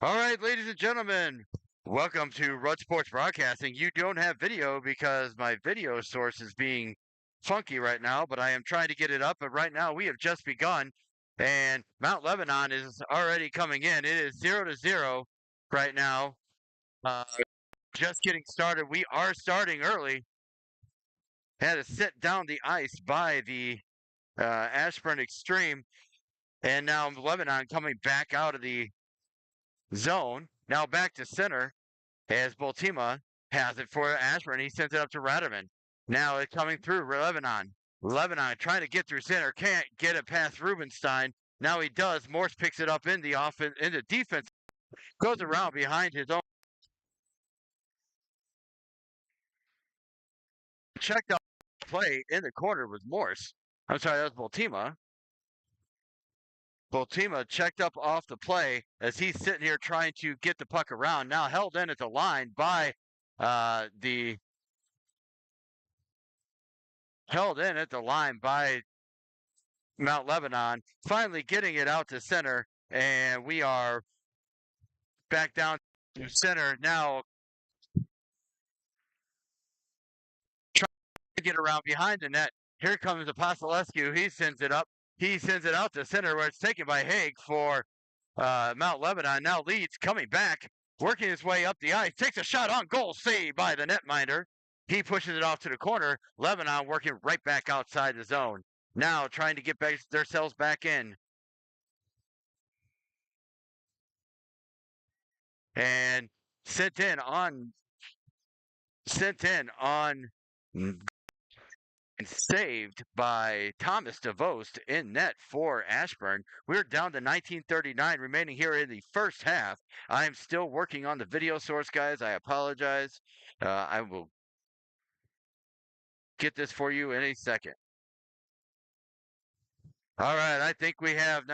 All right, ladies and gentlemen, welcome to Rud Sports Broadcasting. You don't have video because my video source is being funky right now, but I am trying to get it up. But right now we have just begun, and Mount Lebanon is already coming in. It is 0-0 right now. Uh, just getting started. We are starting early. Had to sit down the ice by the Ashburn Xtreme, and now Lebanon coming back out of the zone. Now back to center. As Boltima has it for Ashburn. He sends it up to Radaman. Now it's coming through Lebanon. Lebanon trying to get through center. Can't get it past Rubenstein. Now he does. Morse picks it up in the offense, in the defense. Goes around behind his own. Checked out play in the corner with Morse. I'm sorry, that was Boltima. Boltima checked up off the play as he's sitting here trying to get the puck around. Now held in at the line by the held in at the line by Mount Lebanon, finally getting it out to center, and we are back down to center now. Trying to get around behind the net. Here comes Apostolescu. He sends it up. He sends it out to center where it's taken by Haig for Mount Lebanon. Now leads coming back, working his way up the ice. Takes a shot on goal, saved by the netminder. He pushes it off to the corner. Lebanon working right back outside the zone. Now trying to get themselves back in. And sent in on and saved by Thomas DeVost in net for Ashburn. We're down to 19:39 remaining here in the first half. I am still working on the video source, guys. I apologize. I will get this for you in a second. All right, I think we have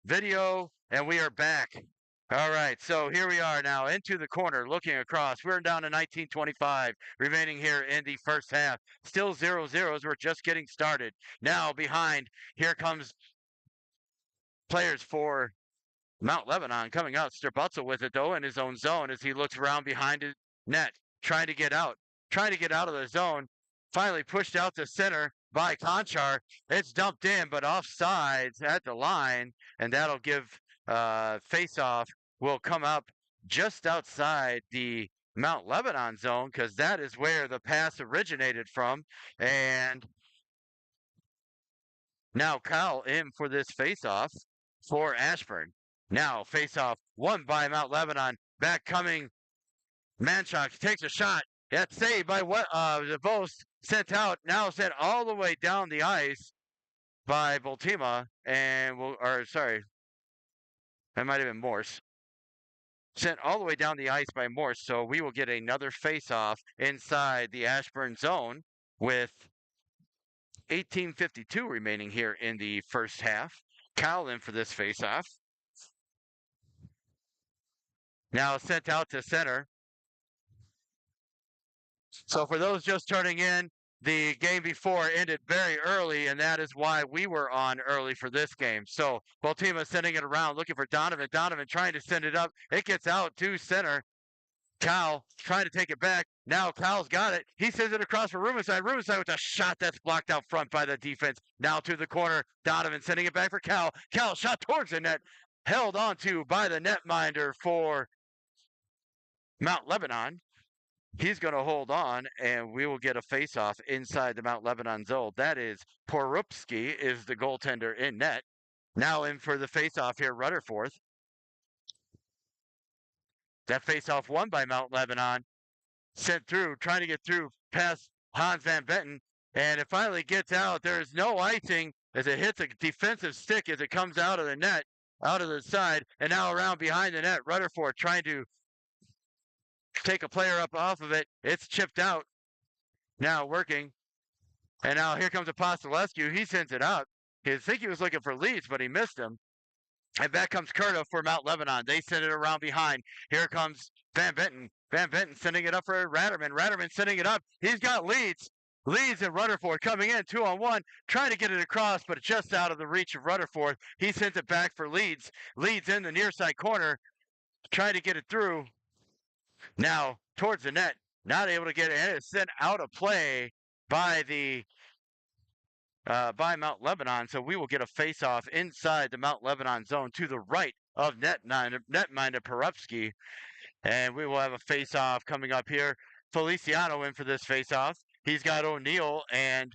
video, and we are back. All right, so here we are now into the corner, looking across. We're down to 19:25 remaining here in the first half. Still 0-0 as we're just getting started. Now behind, here comes players for Mount Lebanon coming out. Sterbutzel with it, though, in his own zone as he looks around behind his net, trying to get out of the zone. Finally pushed out to center by Conchar. It's dumped in, but offsides at the line, and that'll give face-off will come up just outside the Mount Lebanon zone because that is where the pass originated from. And now Kyle in for this face-off for Ashburn. Now face-off won by Mount Lebanon. Back coming Manchuk takes a shot. That's saved by what the Vost sent out. Now sent all the way down the ice by Boltima and that might have been Morse. Sent all the way down the ice by Morse, so we will get another face-off inside the Ashburn zone with 18:52 remaining here in the first half. Kyle in for this face-off. Now sent out to center. So for those just turning in, the game before ended very early, and that is why we were on early for this game. So Boltima sending it around, looking for Donovan. Donovan trying to send it up. It gets out to center. Cal trying to take it back. Now Cal's got it. He sends it across for Rubenstein. Rubenstein with a shot that's blocked out front by the defense. Now to the corner. Donovan sending it back for Cal. Cal shot towards the net. Held onto by the netminder for Mount Lebanon. He's going to hold on, and we will get a face-off inside the Mount Lebanon zone. That is Porupski is the goaltender in net. Now in for the face-off here, Rutherford. That face-off won by Mount Lebanon. Sent through, trying to get through past Hans Van Betten, and it finally gets out. There's no icing as it hits a defensive stick as it comes out of the net, out of the side, and now around behind the net. Rutherford trying to take a player up off of it. It's chipped out. Now working. And now here comes Apostolescu. He sends it out. I think he was looking for Leeds, but he missed him. And back comes Curto for Mount Lebanon. They send it around behind. Here comes Van Betten. Van Betten sending it up for Ratterman. Ratterman sending it up. He's got Leeds. Leeds and Rutherford coming in 2-on-1, trying to get it across, but just out of the reach of Rutherford. He sent it back for Leeds. Leeds in the near side corner, trying to get it through. Now towards the net, not able to get it. And it's sent out of play by by Mount Lebanon. So we will get a face-off inside the Mount Lebanon zone to the right of netminder Perupski. And we will have a face-off coming up here. Feliciano in for this face-off. He's got O'Neill and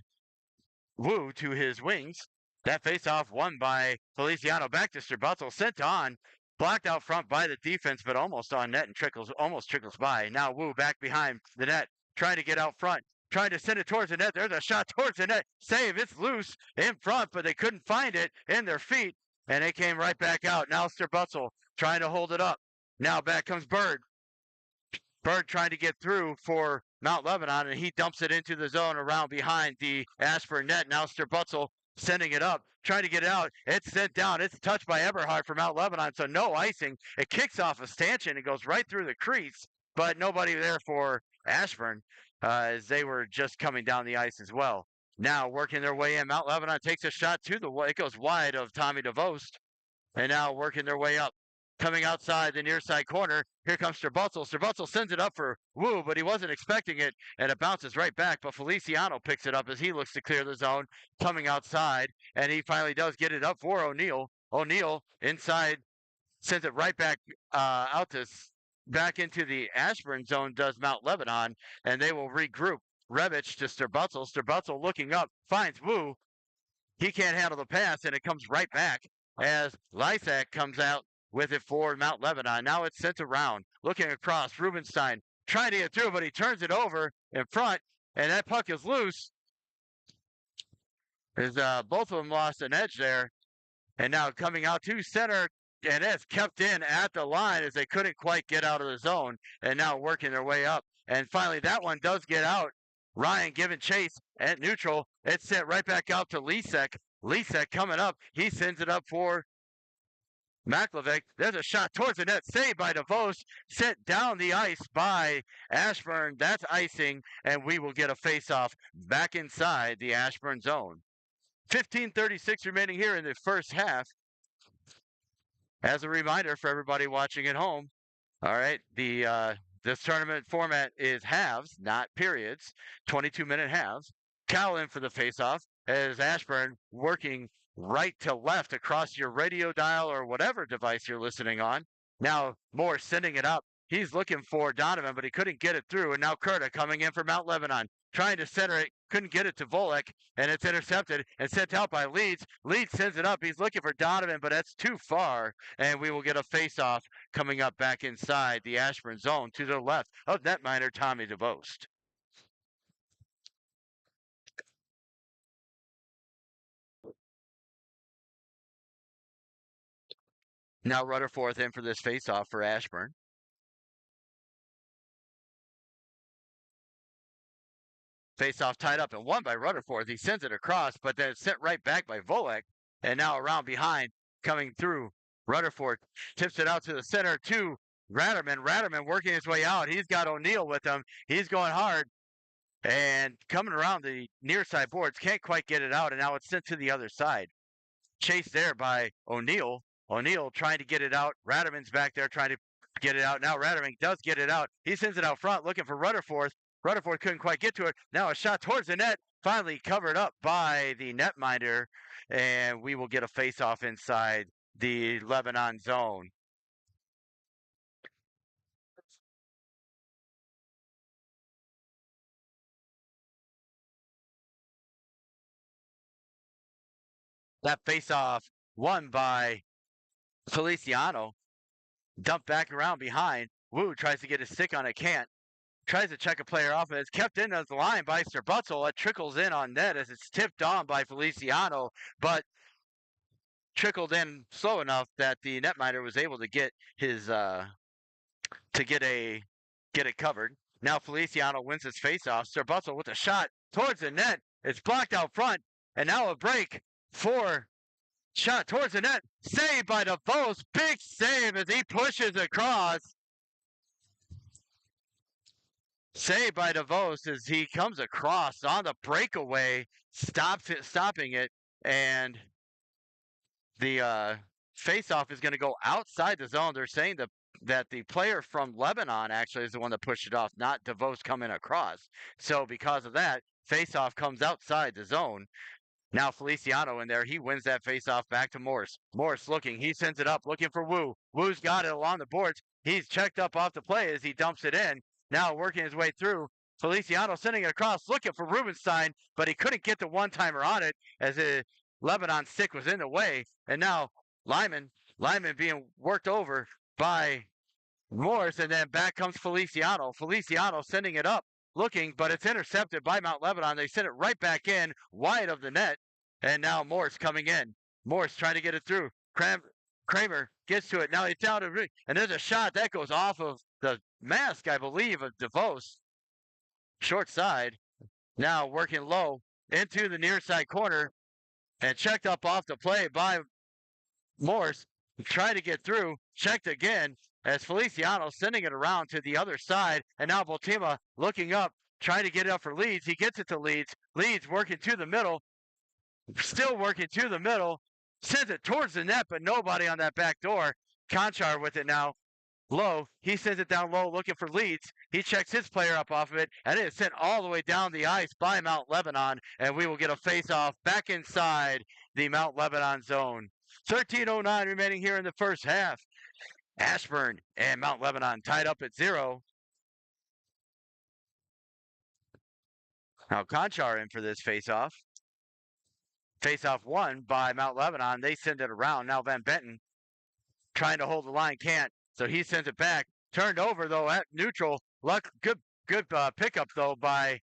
Wu to his wings. That face-off won by Feliciano. Back to Sterbutzel, sent on, blocked out front by the defense, but almost on net and almost trickles by. Now Wu back behind the net, trying to get out front, trying to send it towards the net. There's a shot towards the net. Save. It's loose in front, but they couldn't find it in their feet, and it came right back out. Now Sterbutzel trying to hold it up. Now back comes Bird. Bird trying to get through for Mount Lebanon, and he dumps it into the zone around behind the Ashburn net. Now Sterbutzel sending it up, trying to get it out. It's sent down. It's touched by Eberhard for Mount Lebanon, so no icing. It kicks off a stanchion and goes right through the crease, but nobody there for Ashburn as they were just coming down the ice as well. Now working their way in. Mount Lebanon takes a shot to the it goes wide of Tommy DeVost, and now working their way up. Coming outside the near side corner, here comes Sterbutzel. Sterbutzel sends it up for Wu, but he wasn't expecting it, and it bounces right back. But Feliciano picks it up as he looks to clear the zone, coming outside, and he finally does get it up for O'Neill. O'Neill inside sends it right back back into the Ashburn zone, does Mount Lebanon, and they will regroup. Rebic to Sterbutzel. Sterbutzel looking up, finds Wu. He can't handle the pass, and it comes right back as Lysak comes out with it for Mount Lebanon. Now it's sent around, looking across. Rubenstein trying to get through, but he turns it over in front, and that puck is loose. As both of them lost an edge there, and now coming out to center, and it's kept in at the line as they couldn't quite get out of the zone, and now working their way up. And finally, that one does get out. Ryan giving chase at neutral. It's sent right back out to Lisek. Lisek coming up. He sends it up for Maklovic. There's a shot towards the net, saved by DeVos, sent down the ice by Ashburn. That's icing, and we will get a face-off back inside the Ashburn zone. 15:36 remaining here in the first half. As a reminder for everybody watching at home, all right, this tournament format is halves, not periods, 22-minute halves. Cal in for the face-off as Ashburn working right to left across your radio dial or whatever device you're listening on. Now Moore sending it up. He's looking for Donovan, but he couldn't get it through. And now Kurta coming in for Mount Lebanon, trying to center it, couldn't get it to Volek, and it's intercepted and sent out by Leeds. Leeds sends it up. He's looking for Donovan, but that's too far, and we will get a face-off coming up back inside the Ashburn zone to the left of netminder Tommy DeVost. Now Rutherford in for this face-off for Ashburn. Face-off tied up and won by Rutherford. He sends it across, but then it's sent right back by Volek. And now around behind, coming through, Rutherford tips it out to the center to Ratterman. Ratterman working his way out. He's got O'Neill with him. He's going hard. And coming around the near side boards, can't quite get it out, and now it's sent to the other side. Chased there by O'Neill. O'Neill trying to get it out. Ratterman's back there trying to get it out. Now Ratterman does get it out. He sends it out front looking for Rutherford. Rutherford couldn't quite get to it. Now a shot towards the net, finally covered up by the netminder, and we will get a face-off inside the Lebanon zone. That face-off won by Feliciano. Dumped back around behind. Wu tries to get his stick on it, can't. Tries to check a player off, and it's kept in as the line by Sterbutzel. It trickles in on net as it's tipped on by Feliciano, but trickled in slow enough that the netminder was able to get his get it covered. Now Feliciano wins his faceoff. Sterbutzel with a shot towards the net. It's blocked out front, and now a break for shot towards the net. Saved by DeVos. Big save as he pushes across. Save by DeVos as he comes across on the breakaway, stopping it, and the face-off is going to go outside the zone. They're saying that the player from Lebanon actually is the one that pushed it off, not DeVos coming across. So because of that, face-off comes outside the zone. Now Feliciano in there. He wins that face-off back to Morse. Morse looking. He sends it up, looking for Wu. Wu's got it along the boards. He's checked up off the play as he dumps it in. Now working his way through. Feliciano sending it across, looking for Rubenstein, but he couldn't get the one-timer on it as the Lebanon stick was in the way. And now Lyman being worked over by Morse, and then back comes Feliciano. Feliciano sending it up, looking, but it's intercepted by Mount Lebanon. They send it right back in, wide of the net, and now Morse coming in. Morse trying to get it through. Kramer gets to it. Now he's down to, and there's a shot that goes off of the mask, I believe, of DeVos. Short side. Now working low into the near side corner, and checked up off the play by Morse. Tried to get through, checked again, as Feliciano sending it around to the other side, and now Botima looking up, trying to get it up for Leeds. He gets it to Leeds. Leeds working to the middle, still working to the middle, sends it towards the net, but nobody on that back door. Conchar with it now, low. He sends it down low, looking for Leeds. He checks his player up off of it, and it is sent all the way down the ice by Mount Lebanon, and we will get a face-off back inside the Mount Lebanon zone. 13:09 remaining here in the first half. Ashburn and Mount Lebanon tied up at 0. Now Conchar in for this faceoff. Faceoff won by Mount Lebanon. They send it around. Now Van Benton trying to hold the line, can't. So he sends it back. Turned over though at neutral. Good pickup though by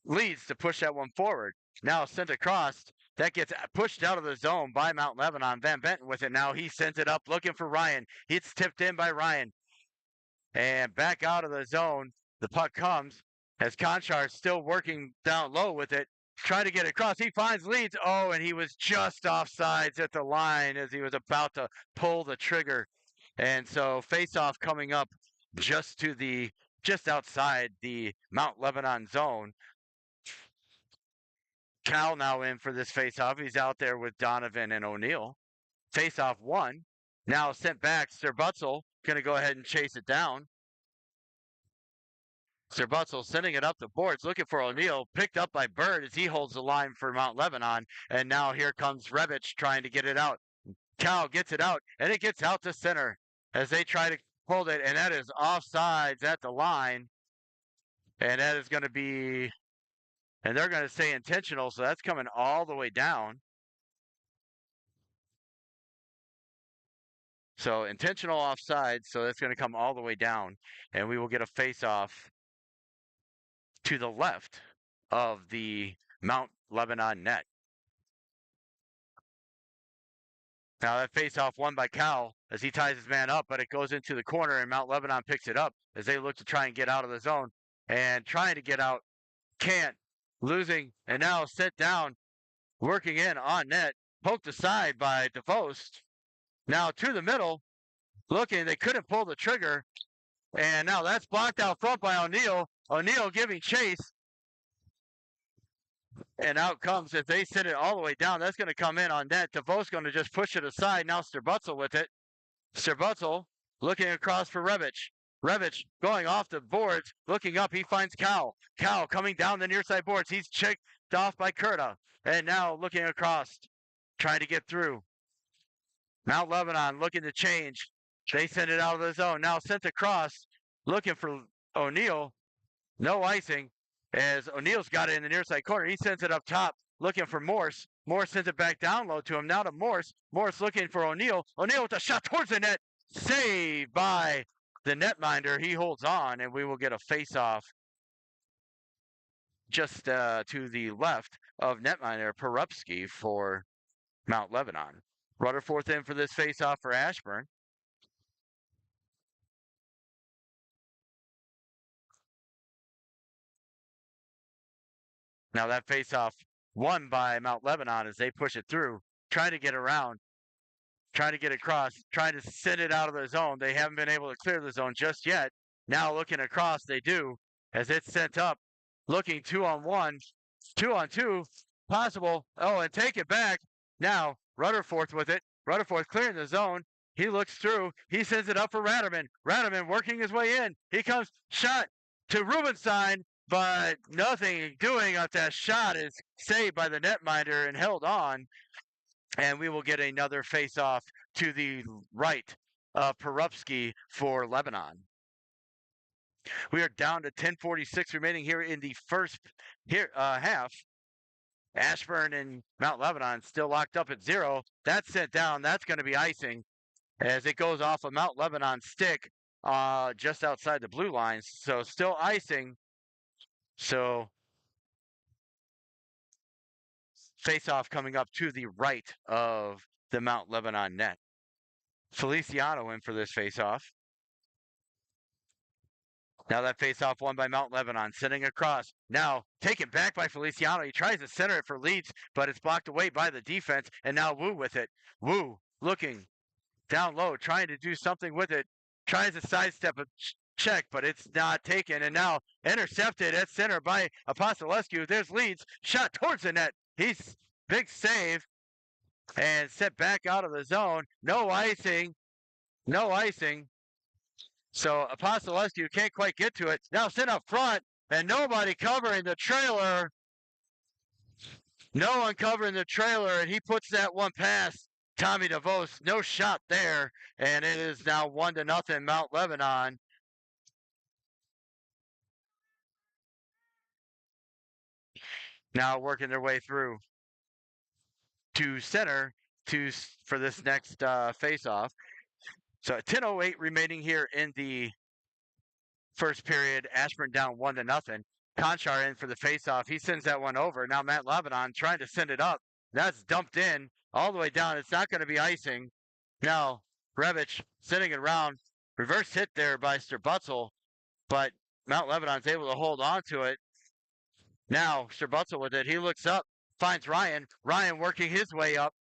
Leeds to push that one forward. Now sent across. That gets pushed out of the zone by Mount Lebanon. Van Benton with it now. He sends it up looking for Ryan. It's tipped in by Ryan. And back out of the zone. The puck comes as Conchar still working down low with it. Trying to get across. He finds Leeds. Oh, and he was just offsides at the line as he was about to pull the trigger. And so face-off coming up just outside the Mount Lebanon zone. Cal now in for this faceoff. He's out there with Donovan and O'Neill. Faceoff won. Now sent back. Sterbutzel going to go ahead and chase it down. Sterbutzel sending it up the boards, looking for O'Neill. Picked up by Bird as he holds the line for Mount Lebanon. And now here comes Rebic trying to get it out. Cal gets it out, and it gets out to center as they try to hold it. And that is offsides at the line. And that is going to be... And they're going to say intentional, so that's coming all the way down. So intentional offside, so that's going to come all the way down. And we will get a face-off to the left of the Mount Lebanon net. Now that face-off won by Cal as he ties his man up, but it goes into the corner, and Mount Lebanon picks it up as they look to try and get out of the zone. And trying to get out, can't. Losing, and now set down, working in on net, poked aside by DeVos. Now to the middle, looking, they couldn't pull the trigger, and now that's blocked out front by O'Neill. O'Neill giving chase, and out comes, if they send it all the way down, that's going to come in on net. DeVos going to just push it aside. Now Sterbutzel with it. Sterbutzel looking across for Rebic. Rebic going off the boards, looking up, he finds Cal. Cal coming down the near side boards. He's checked off by Kurta. And now looking across, trying to get through. Mount Lebanon looking to change. They send it out of the zone. Now sent across, looking for O'Neill. No icing, as O'Neill's got it in the near side corner. He sends it up top, looking for Morse. Morse sends it back down low to him. Now to Morse. Morse looking for O'Neill. O'Neill with a shot towards the net. Saved by the netminder. He holds on, and we will get a face-off just to the left of netminder Perupski for Mount Lebanon. Rutherford in for this face-off for Ashburn. Now that face-off won by Mount Lebanon as they push it through, trying to get around, trying to get across, trying to send it out of the zone. They haven't been able to clear the zone just yet. Now looking across, they do, as it's sent up, looking 2-on-1, 2-on-2, possible. Oh, and take it back. Now Rutherford with it. Rutherford clearing the zone. He looks through. He sends it up for Ratterman. Ratterman working his way in. He comes, shot to Rubenstein, but nothing doing up that shot is saved by the netminder and held on. And we will get another face-off to the right of Perupsky for Lebanon. We are down to 10:46 remaining here in the first half. Ashburn and Mount Lebanon still locked up at 0. That's sent down. That's going to be icing as it goes off a Mount Lebanon stick just outside the blue lines. So still icing. So face-off coming up to the right of the Mount Lebanon net. Feliciano in for this face-off. Now that face-off won by Mount Lebanon, sending across. Now taken back by Feliciano. He tries to center it for Leeds, but it's blocked away by the defense. And now Wu with it. Wu looking down low, trying to do something with it. Tries to sidestep a check, but it's not taken. And now intercepted at center by Apostolescu. There's Leeds. Shot towards the net. He's big save and set back out of the zone. No icing. No icing. So Apostolescu can't quite get to it. Now sent up front, and nobody covering the trailer. No one covering the trailer, and he puts that one past Tommy DeVos. No shot there, and it is now 1-0 Mount Lebanon. Now working their way through to center for this next face-off. So 10:08 remaining here in the first period. Ashburn down 1-0. Conchar in for the faceoff. He sends that one over. Now Matt Lebanon trying to send it up. That's dumped in all the way down. It's not going to be icing. Now Revich sending it around. Reverse hit there by Sterbutzel, but Mount Lebanon's able to hold on to it. Now Sterbutzel with it. He looks up, finds Ryan. Ryan working his way up.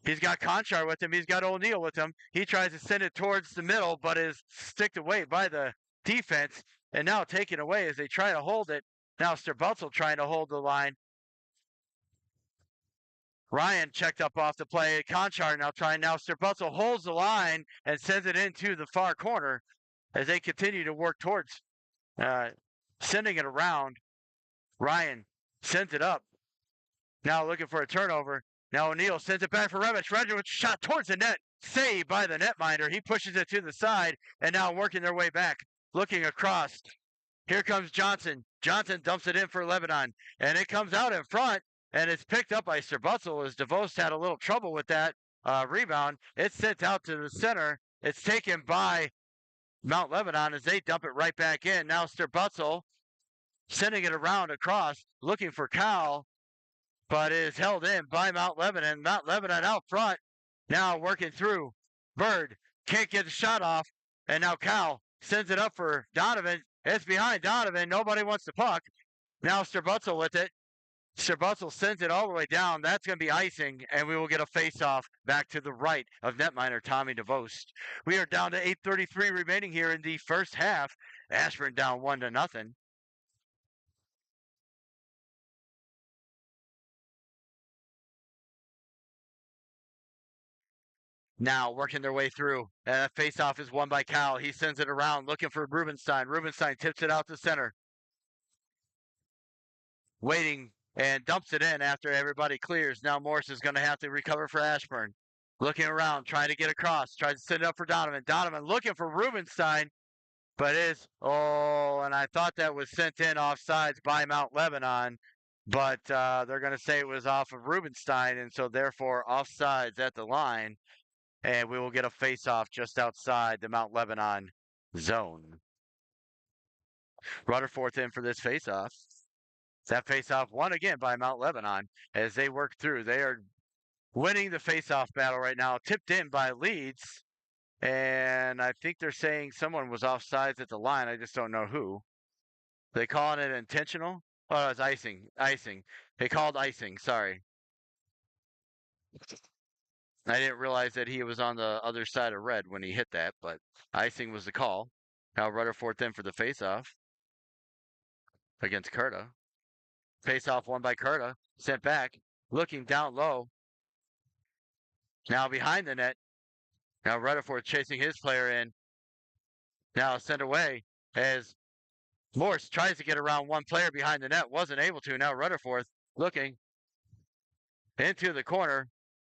He's got Conchar with him. He's got O'Neal with him. He tries to send it towards the middle, but is sticked away by the defense and now taken away as they try to hold it. Now Sterbutzel trying to hold the line. Ryan checked up off the play. Conchar now trying. Now Sterbutzel holds the line and sends it into the far corner as they continue to work towards sending it around. Ryan sends it up. Now looking for a turnover. Now O'Neal sends it back for Revich. Revich shot towards the net. Saved by the netminder. He pushes it to the side and now working their way back. Looking across. Here comes Johnson. Johnson dumps it in for Lebanon. And it comes out in front. And it's picked up by Sterbutzel as DeVos had a little trouble with that rebound. It's sent out to the center. It's taken by Mount Lebanon as they dump it right back in. Now Sterbutzel sending it around across. Looking for Cal. But is held in by Mount Lebanon. Mount Lebanon out front. Now working through. Bird can't get the shot off. And now Cal sends it up for Donovan. It's behind Donovan. Nobody wants the puck. Now Sterbutzel with it. Sterbutzel sends it all the way down. That's going to be icing, and we will get a face-off back to the right of netminer Tommy DeVos. We are down to 8:33 remaining here in the first half. Ashburn down 1-0. Now working their way through. Face-off is won by Cal. He sends it around looking for Rubenstein. Rubenstein tips it out to center. Waiting and dumps it in after everybody clears. Now Morris is going to have to recover for Ashburn. Looking around, trying to get across. Tries to send it up for Donovan. Donovan looking for Rubenstein. But and I thought that was sent in offsides by Mount Lebanon. But they're going to say it was off of Rubenstein. And so therefore offsides at the line. And we will get a face-off just outside the Mount Lebanon zone. Rutherford in for this face-off. That face-off won again by Mount Lebanon as they work through. They are winning the face-off battle right now. Tipped in by Leeds. And I think they're saying someone was offsides at the line. I just don't know who. They calling it intentional? Oh, it's icing. Icing. They called icing. Sorry. I didn't realize that he was on the other side of red when he hit that, but icing was the call. Now Rutherford in for the faceoff against Curta. Faceoff won by Curta. Sent back. Looking down low. Now behind the net. Now Rutherford chasing his player in. Now sent away as Morse tries to get around one player behind the net. Wasn't able to. Now Rutherford looking into the corner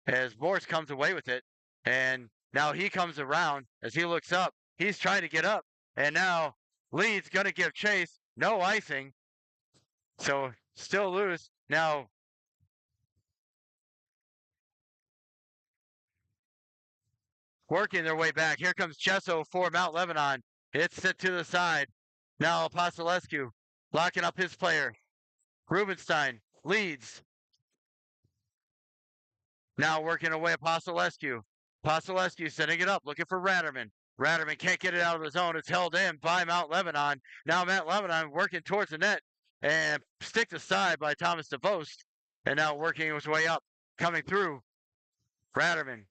as Morse comes away with it. And now he comes around as he looks up. He's trying to get up. And now Leeds going to give chase. No icing. So still loose. Now working their way back. Here comes Chesso for Mount Lebanon. It's set to the side. Now Apostolescu locking up his player. Rubenstein leads. Now working away Apostolescu. Apostolescu setting it up, looking for Ratterman. Ratterman can't get it out of the zone. It's held in by Mount Lebanon. Now Mount Lebanon working towards the net and sticked aside by Thomas DeVost. And now working his way up, coming through. Ratterman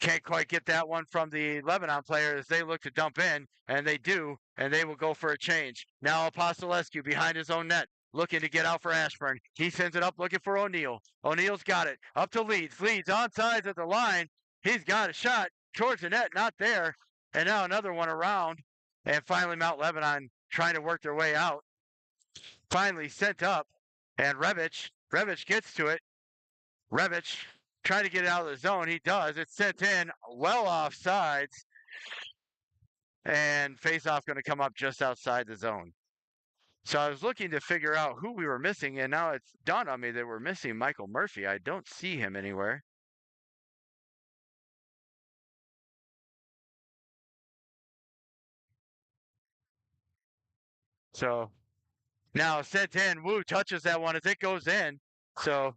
can't quite get that one from the Lebanon player as they look to dump in, and they do, and they will go for a change. Now Apostolescu behind his own net, looking to get out for Ashburn. He sends it up looking for O'Neill. O'Neill's got it. Up to Leeds. Leeds onside at the line. He's got a shot towards the net, not there. And now another one around. And finally Mount Lebanon trying to work their way out. Finally sent up. And Rebic gets to it. Rebic trying to get it out of the zone. He does. It's sent in well off sides. And face-off going to come up just outside the zone. So I was looking to figure out who we were missing, and now it's dawned on me that we're missing Michael Murphy. I don't see him anywhere. So now sent in. Wu touches that one as it goes in. So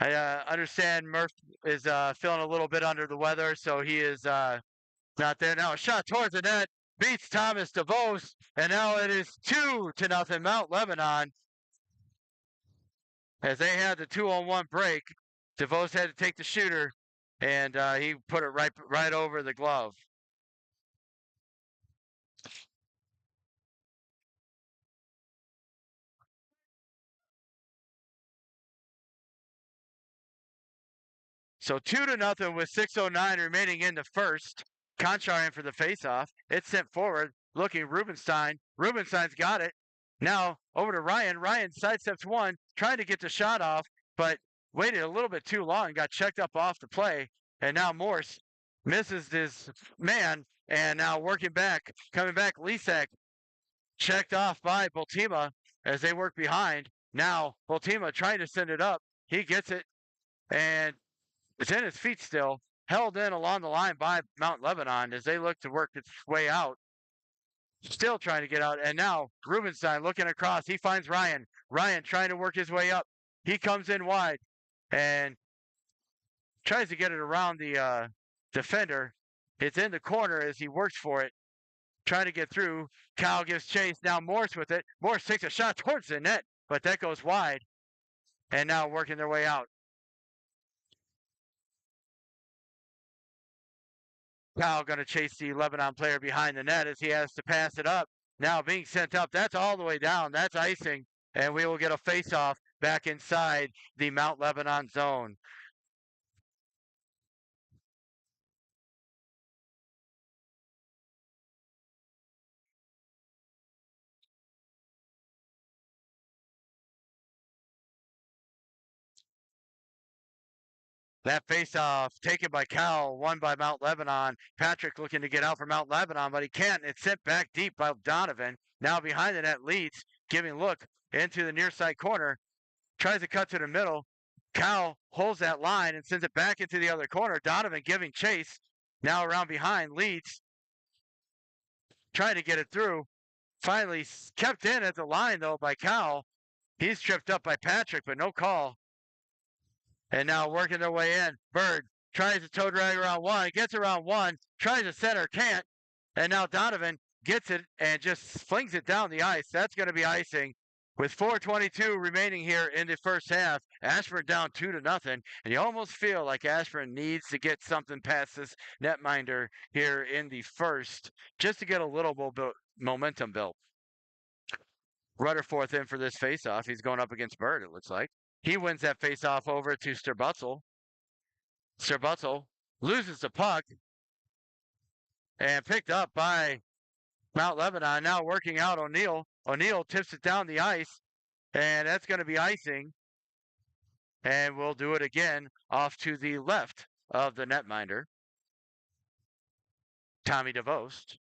I understand Murph is feeling a little bit under the weather, so he is not there. Now a shot towards the net. Beats Thomas DeVos, and now it is 2-0 Mount Lebanon. As they had the 2-on-1 break, DeVos had to take the shooter, and he put it right over the glove. So 2-0 with 6:09 remaining in the first. Conchar in for the faceoff. It's sent forward, looking Rubenstein. Rubenstein's got it. Now over to Ryan. Ryan sidesteps one, trying to get the shot off, but waited a little bit too long, got checked up off the play. And now Morse misses his man, and now working back, coming back, Lisak checked off by Bultima as they work behind. Now Bultima trying to send it up. He gets it, and it's in his feet still. Held in along the line by Mount Lebanon as they look to work its way out. Still trying to get out. And now Rubenstein looking across. He finds Ryan. Ryan trying to work his way up. He comes in wide and tries to get it around the defender. It's in the corner as he works for it. Trying to get through. Cal gives chase. Now Morse with it. Morse takes a shot towards the net, but that goes wide. And now working their way out. Cal going to chase the Lebanon player behind the net as he has to pass it up. Now being sent up. That's all the way down. That's icing. And we will get a face-off back inside the Mount Lebanon zone. That face-off taken by Cal, won by Mount Lebanon. Patrick looking to get out for Mount Lebanon, but he can't. It's sent back deep by Donovan. Now behind the net, Leeds giving look into the near side corner. Tries to cut to the middle. Cal holds that line and sends it back into the other corner. Donovan giving chase. Now around behind, Leeds trying to get it through. Finally kept in at the line, though, by Cal. He's tripped up by Patrick, but no call. And now working their way in. Bird tries to toe drag around one. Gets around one. Tries to center. Can't. And now Donovan gets it and just flings it down the ice. That's going to be icing With 4:22 remaining here in the first half, Ashburn down 2-0, and you almost feel like Ashburn needs to get something past this netminder here in the first, just to get a little momentum built. Rutherford in for this faceoff. He's going up against Bird, it looks like. He wins that faceoff over to Sterbutzel. Sterbutzel loses the puck and picked up by Mount Lebanon. Now working out O'Neill. O'Neill tips it down the ice, and that's going to be icing. And we'll do it again off to the left of the netminder. Tommy DeVost.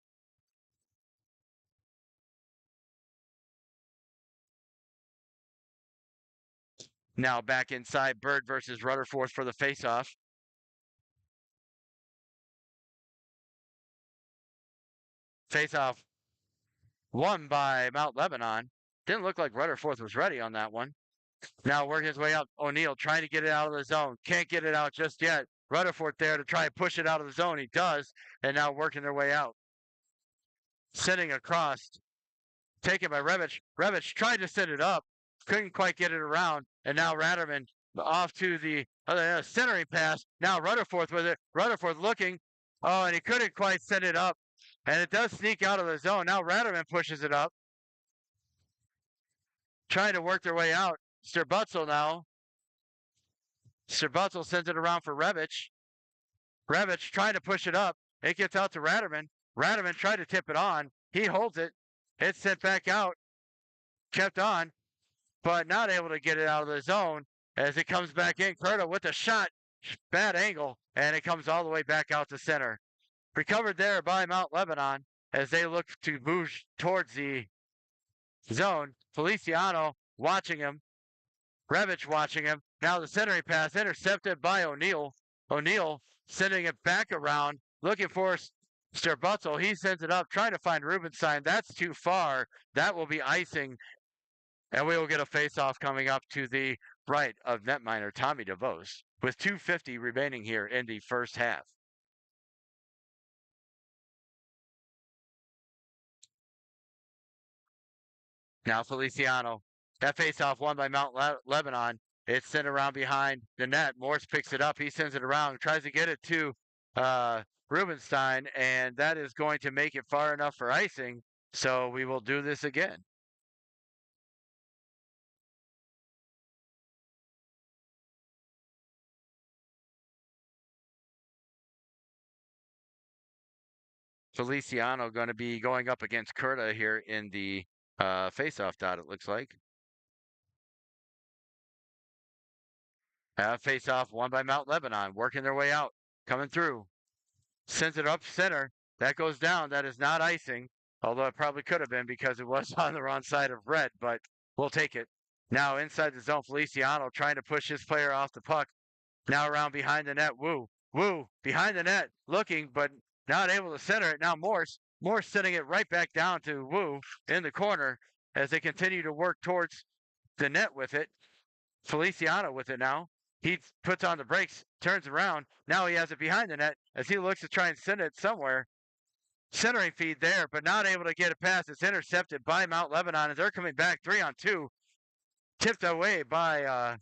Now back inside, Bird versus Rutherford for the faceoff. Faceoff won by Mount Lebanon. Didn't look like Rutherford was ready on that one. Now working his way up, O'Neill trying to get it out of the zone. Can't get it out just yet. Rutherford there to try and push it out of the zone. He does, and now working their way out. Sitting across, taken by Revich. Revich tried to set it up, couldn't quite get it around, and now Ratterman off to the centering pass. Now Rutherford with it. Rutherford looking. Oh, and he couldn't quite set it up, and it does sneak out of the zone. Now Ratterman pushes it up, trying to work their way out. Sterbutzel now. Sterbutzel sends it around for Revich. Revich trying to push it up. It gets out to Ratterman. Ratterman tried to tip it on. He holds it. It's sent back out. Kept on, but not able to get it out of the zone as it comes back in. Curta with a shot. Bad angle, and it comes all the way back out to center. Recovered there by Mount Lebanon as they look to move towards the zone. Feliciano watching him. Revich watching him. Now the centering pass intercepted by O'Neill. O'Neill sending it back around, looking for Sterbutzel. He sends it up, trying to find Rubenstein. That's too far. That will be icing. And we will get a face-off coming up to the right of netminder Tommy DeVos with 2:50 remaining here in the first half. Now Feliciano. That face-off won by Mount Lebanon. It's sent around behind the net. Morse picks it up. He sends it around, tries to get it to Rubenstein, and that is going to make it far enough for icing. So we will do this again. Feliciano going to be going up against Curta here in the face-off dot, it looks like. Face-off won by Mount Lebanon, working their way out, coming through. Sends it up center. That goes down. That is not icing, although it probably could have been because it was on the wrong side of red, but we'll take it. Now inside the zone, Feliciano trying to push his player off the puck. Now around behind the net, Woo behind the net, looking, but not able to center it. Now Morse sending it right back down to Woo in the corner as they continue to work towards the net with it. Feliciano with it now. He puts on the brakes, turns around. Now he has it behind the net as he looks to try and send it somewhere. Centering feed there, but not able to get it past. It's intercepted by Mount Lebanon as they're coming back 3-on-2. Tipped away by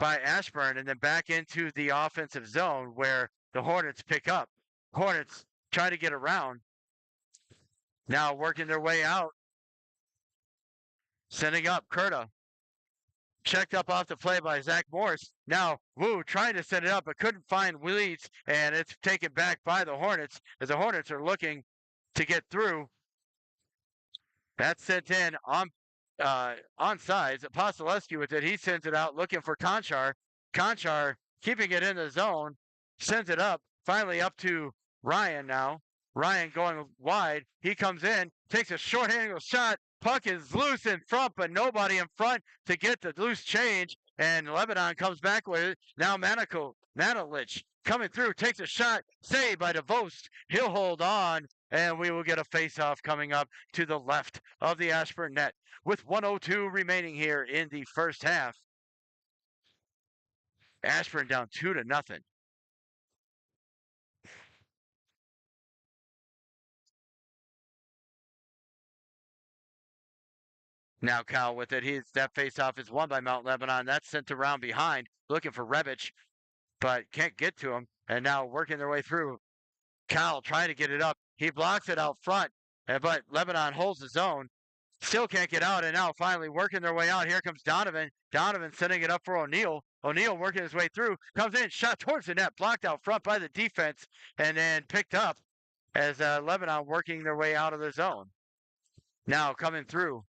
Ashburn, and then back into the offensive zone where the Hornets pick up. Hornets try to get around. Now working their way out. Sending up Curta. Checked up off the play by Zach Morse. Now Woo trying to set it up, but couldn't find leads, and it's taken back by the Hornets as the Hornets are looking to get through. That's sent in on sides. Apostolescu with it. He sends it out looking for Conchar. Conchar keeping it in the zone, sends it up, finally up to Ryan now. Ryan going wide. He comes in, takes a short angle shot. Puck is loose in front, but nobody in front to get the loose change. And Lebanon comes back with it. Now Manalich coming through, takes a shot, saved by DeVost. He'll hold on, and we will get a face-off coming up to the left of the Ashburn net with 1:02 remaining here in the first half. Ashburn down 2-0. Now Cal with it. That faceoff is won by Mount Lebanon. That's sent around behind, looking for Rebic, but can't get to him. And now working their way through. Cal trying to get it up. He blocks it out front, but Lebanon holds his own. Still can't get out, and now finally working their way out. Here comes Donovan. Donovan sending it up for O'Neal. O'Neal working his way through. Comes in, shot towards the net, blocked out front by the defense, and then picked up as Lebanon working their way out of the zone. Now coming through.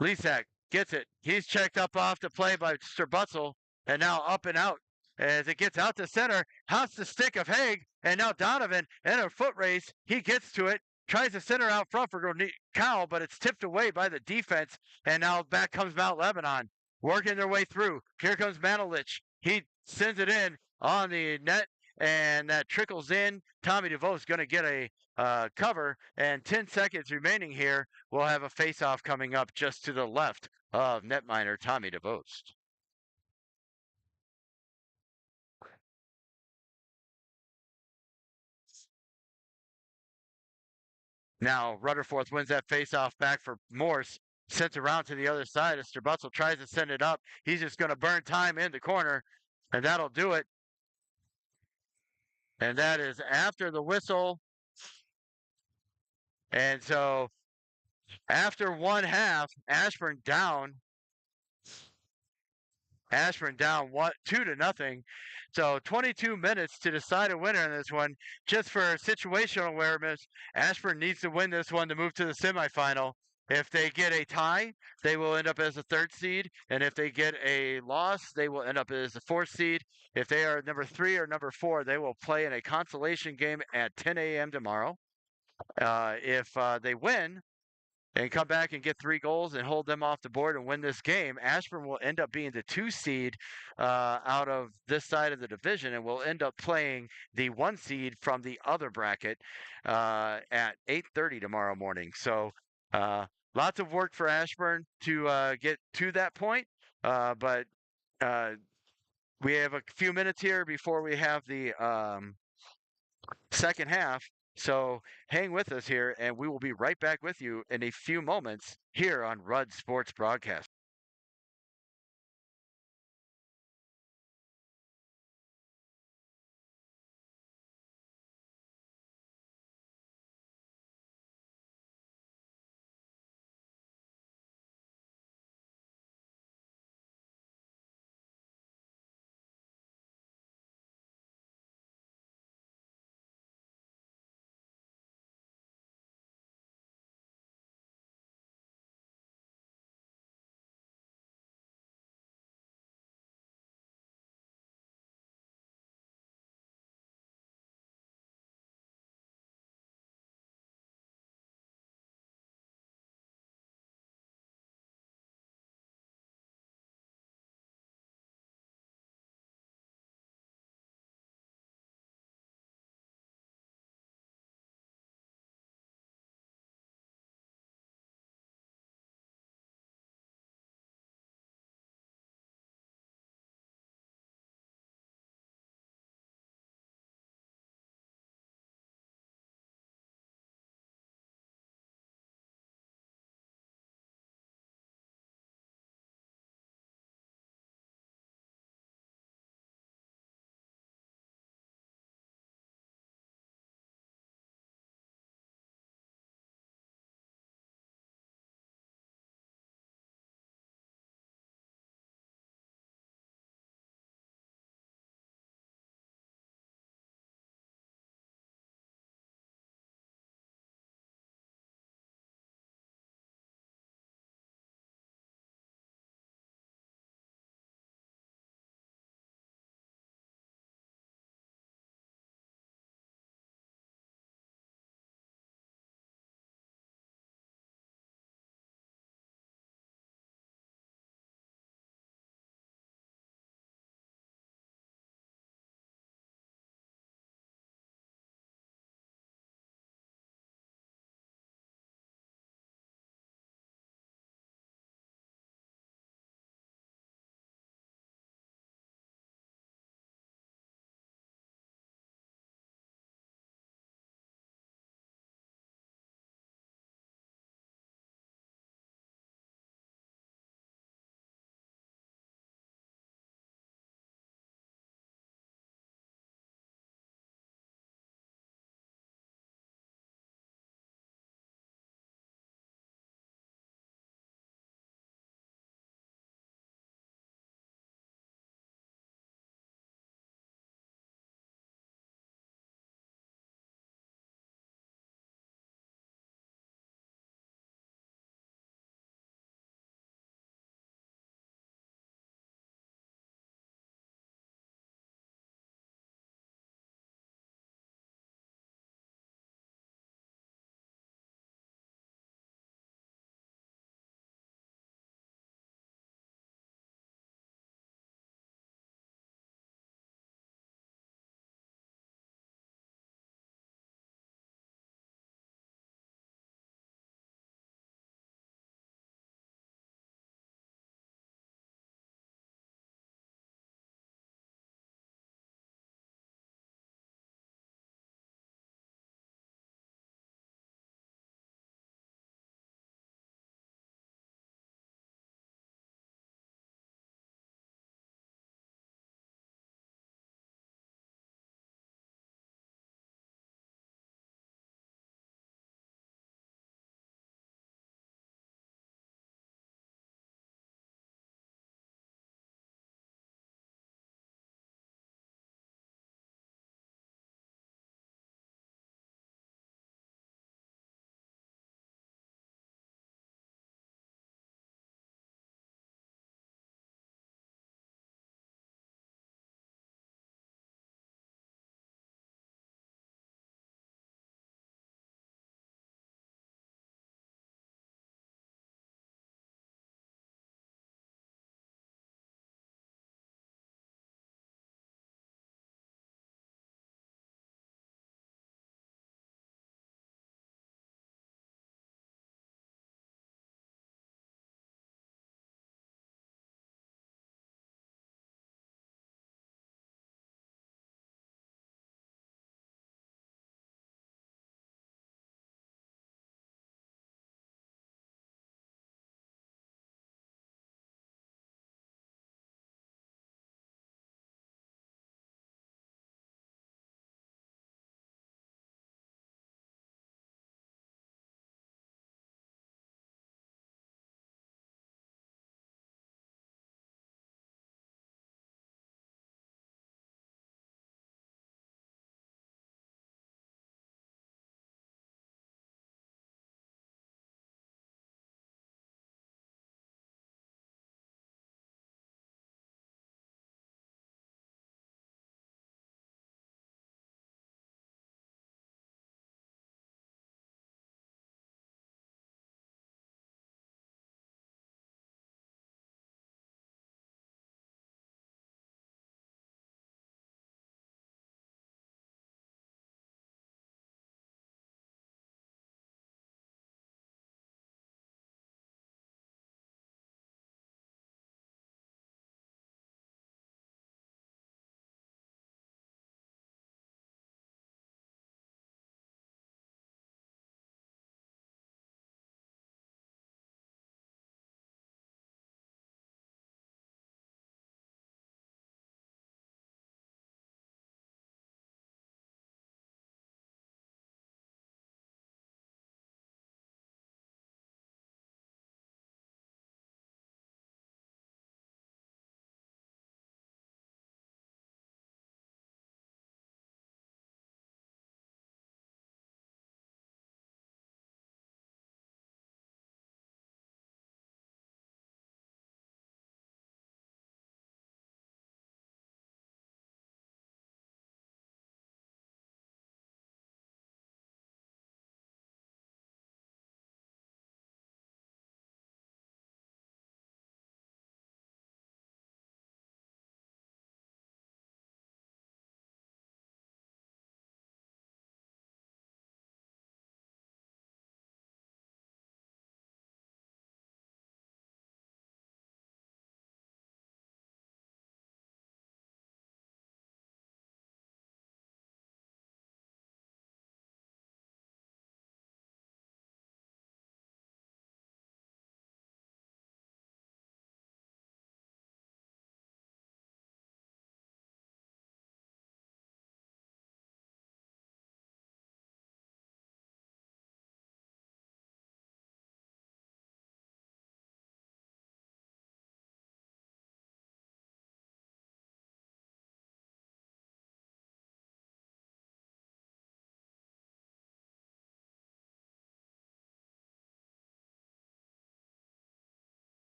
Lisak gets it. He's checked up off the play by Strabutzel, and now up and out. As it gets out to center, house the stick of Haig, and now Donovan in a foot race. He gets to it, tries to center out front for Cowell, but it's tipped away by the defense, and now back comes Mount Lebanon, working their way through. Here comes Manilich. He sends it in on the net, and that trickles in. Tommy DeVos going to get a cover, and 10 seconds remaining here. We'll have a face-off coming up just to the left of netminer Tommy DeVos. Now Rutherford wins that face-off back for Morse. Sent around to the other side as Strabutzel tries to send it up. He's just going to burn time in the corner, and that'll do it. And that is after the whistle. And so after one half, Ashburn down 2-0. So 22 minutes to decide a winner in this one. Just for situational awareness, Ashburn needs to win this one to move to the semifinal. If they get a tie, they will end up as a third seed. And if they get a loss, they will end up as a fourth seed. If they are number 3 or number 4, they will play in a consolation game at 10 a.m. tomorrow. If they win, and come back and get 3 goals and hold them off the board and win this game, Ashburn will end up being the 2 seed out of this side of the division, and will end up playing the 1 seed from the other bracket at 8:30 tomorrow morning. So lots of work for Ashburn to get to that point, but we have a few minutes here before we have the second half. So hang with us here, and we will be right back with you in a few moments here on Rudd Sports Broadcast.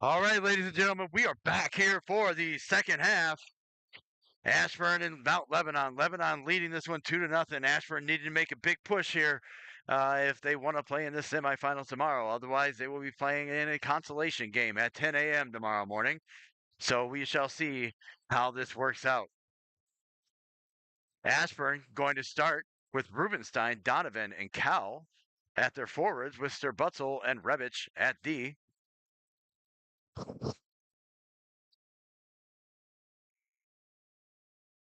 All right, ladies and gentlemen, we are back here for the second half. Ashburn and Mount Lebanon. Lebanon leading this one 2-0. Ashburn needed to make a big push here if they want to play in the semifinals tomorrow. Otherwise, they will be playing in a consolation game at 10 a.m. tomorrow morning. So we shall see how this works out. Ashburn going to start with Rubenstein, Donovan, and Cal at their forwards with Sterbutzel and Rebic at D.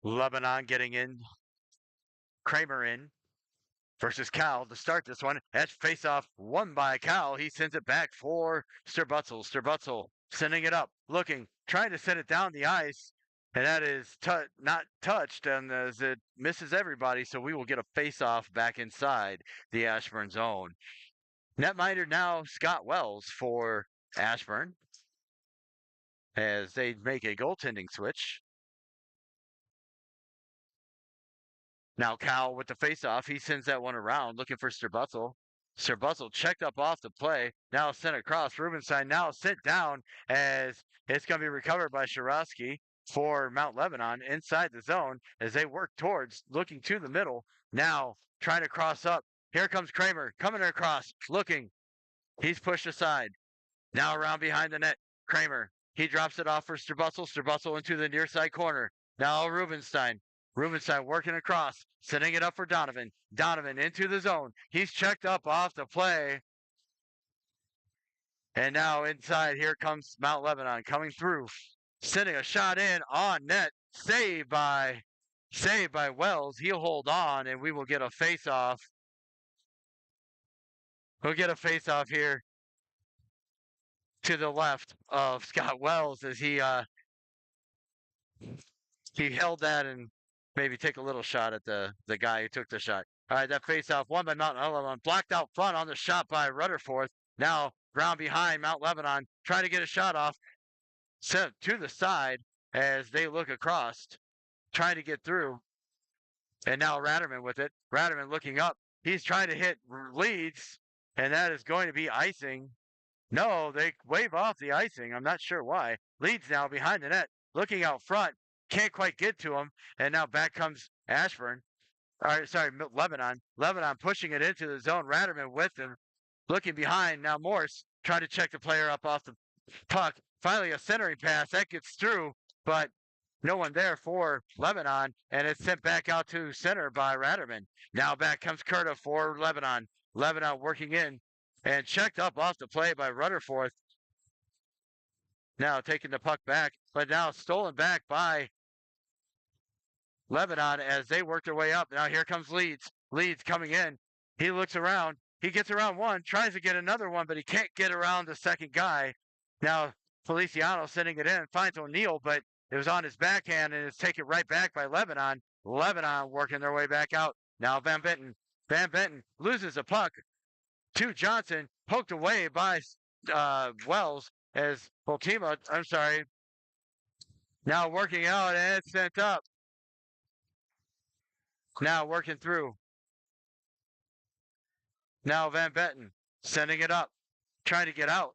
Lebanon getting in, Kramer in versus Cal to start this one. That's face-off won by Cal. He sends it back for Sterbutzel. Sterbutzel sending it up, looking, trying to send it down the ice. And that is not touched, and as it misses everybody, so we will get a face-off back inside the Ashburn zone. Netminder now Scott Wells for Ashburn as they make a goaltending switch. Now Cal with the face-off. He sends that one around, looking for Sterbutzel. Sterbutzel checked up off the play. Now sent across. Rubenstein now sent down as it's going to be recovered by Shirosky for Mount Lebanon inside the zone as they work towards looking to the middle. Now trying to cross up. Here comes Kramer coming across, looking. He's pushed aside. Now around behind the net. Kramer. He drops it off for Sterbutzel. Sterbutzel into the near side corner. Now Rubenstein. Rubenstein working across, setting it up for Donovan. Donovan into the zone. He's checked up off the play. And now inside, here comes Mount Lebanon coming through, sending a shot in on net. Saved by Wells. He'll hold on, and we will get a face-off. We'll get a face-off here to the left of Scott Wells as he held that and maybe take a little shot at the guy who took the shot. All right, that face-off won by Mount Lebanon. Blocked out front on the shot by Rutherford. Now ground behind Mount Lebanon, trying to get a shot off. Sent to the side as they look across, trying to get through. And now Ratterman with it. Ratterman looking up. He's trying to hit Leeds, and that is going to be icing. No, they wave off the icing. I'm not sure why. Leeds now behind the net, looking out front. Can't quite get to him. And now back comes Ashburn. All right, sorry, Lebanon. Lebanon pushing it into the zone. Ratterman with him. Looking behind. Now Morse trying to check the player up off the puck. Finally a centering pass. That gets through, but no one there for Lebanon. And it's sent back out to center by Ratterman. Now back comes Curta for Lebanon. Lebanon working in and checked up off the play by Rutherford. Now taking the puck back, but now stolen back by Lebanon as they work their way up. Now here comes Leeds. Leeds coming in. He looks around. He gets around one, tries to get another one, but he can't get around the second guy. Now Feliciano sending it in, finds O'Neill, but it was on his backhand and it's taken right back by Lebanon. Lebanon working their way back out. Now Van Benton. Van Benton loses the puck to Johnson, poked away by Wells as Ultima, I'm sorry, now working out and it's sent up. Now working through. Now Van Betten sending it up, trying to get out.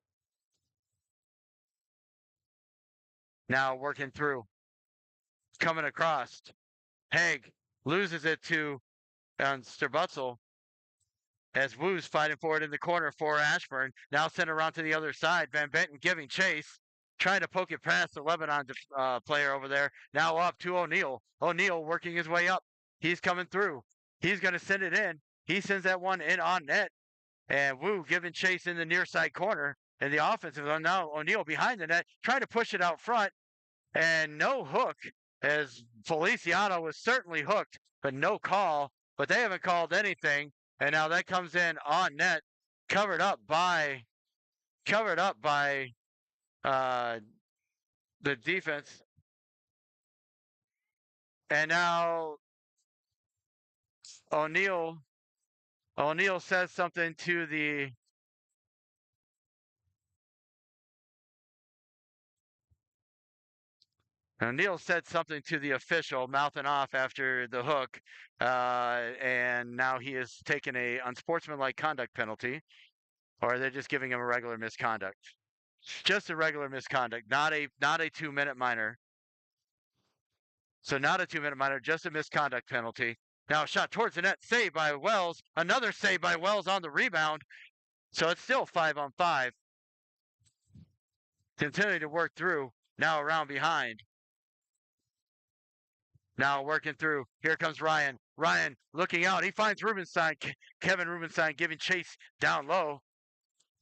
Now working through. Coming across. Haig loses it to Sterbutzel as Wu's fighting for it in the corner for Ashburn. Now sent around to the other side. Van Betten giving chase. Trying to poke it past the Lebanon player over there. Now up to O'Neill. O'Neill working his way up. He's coming through. He's going to send it in. He sends that one in on net. And Wu giving chase in the near side corner. And the offensive zone. Now O'Neill behind the net. Trying to push it out front. And no hook. As Feliciano was certainly hooked. But no call. But they haven't called anything. And now that comes in on net. Covered up by the defense. And now O'Neill says something to the official, mouthing off after the hook, and now he has taken a unsportsmanlike conduct penalty, or they're just giving him a regular misconduct. Just a regular misconduct, not a 2-minute minor. So not a 2-minute minor, just a misconduct penalty. Now a shot towards the net, saved by Wells. Another save by Wells on the rebound. So it's still 5-on-5. Continuing to work through. Now around behind. Now working through. Here comes Ryan. Ryan looking out. He finds Rubenstein. Kevin Rubenstein giving chase down low.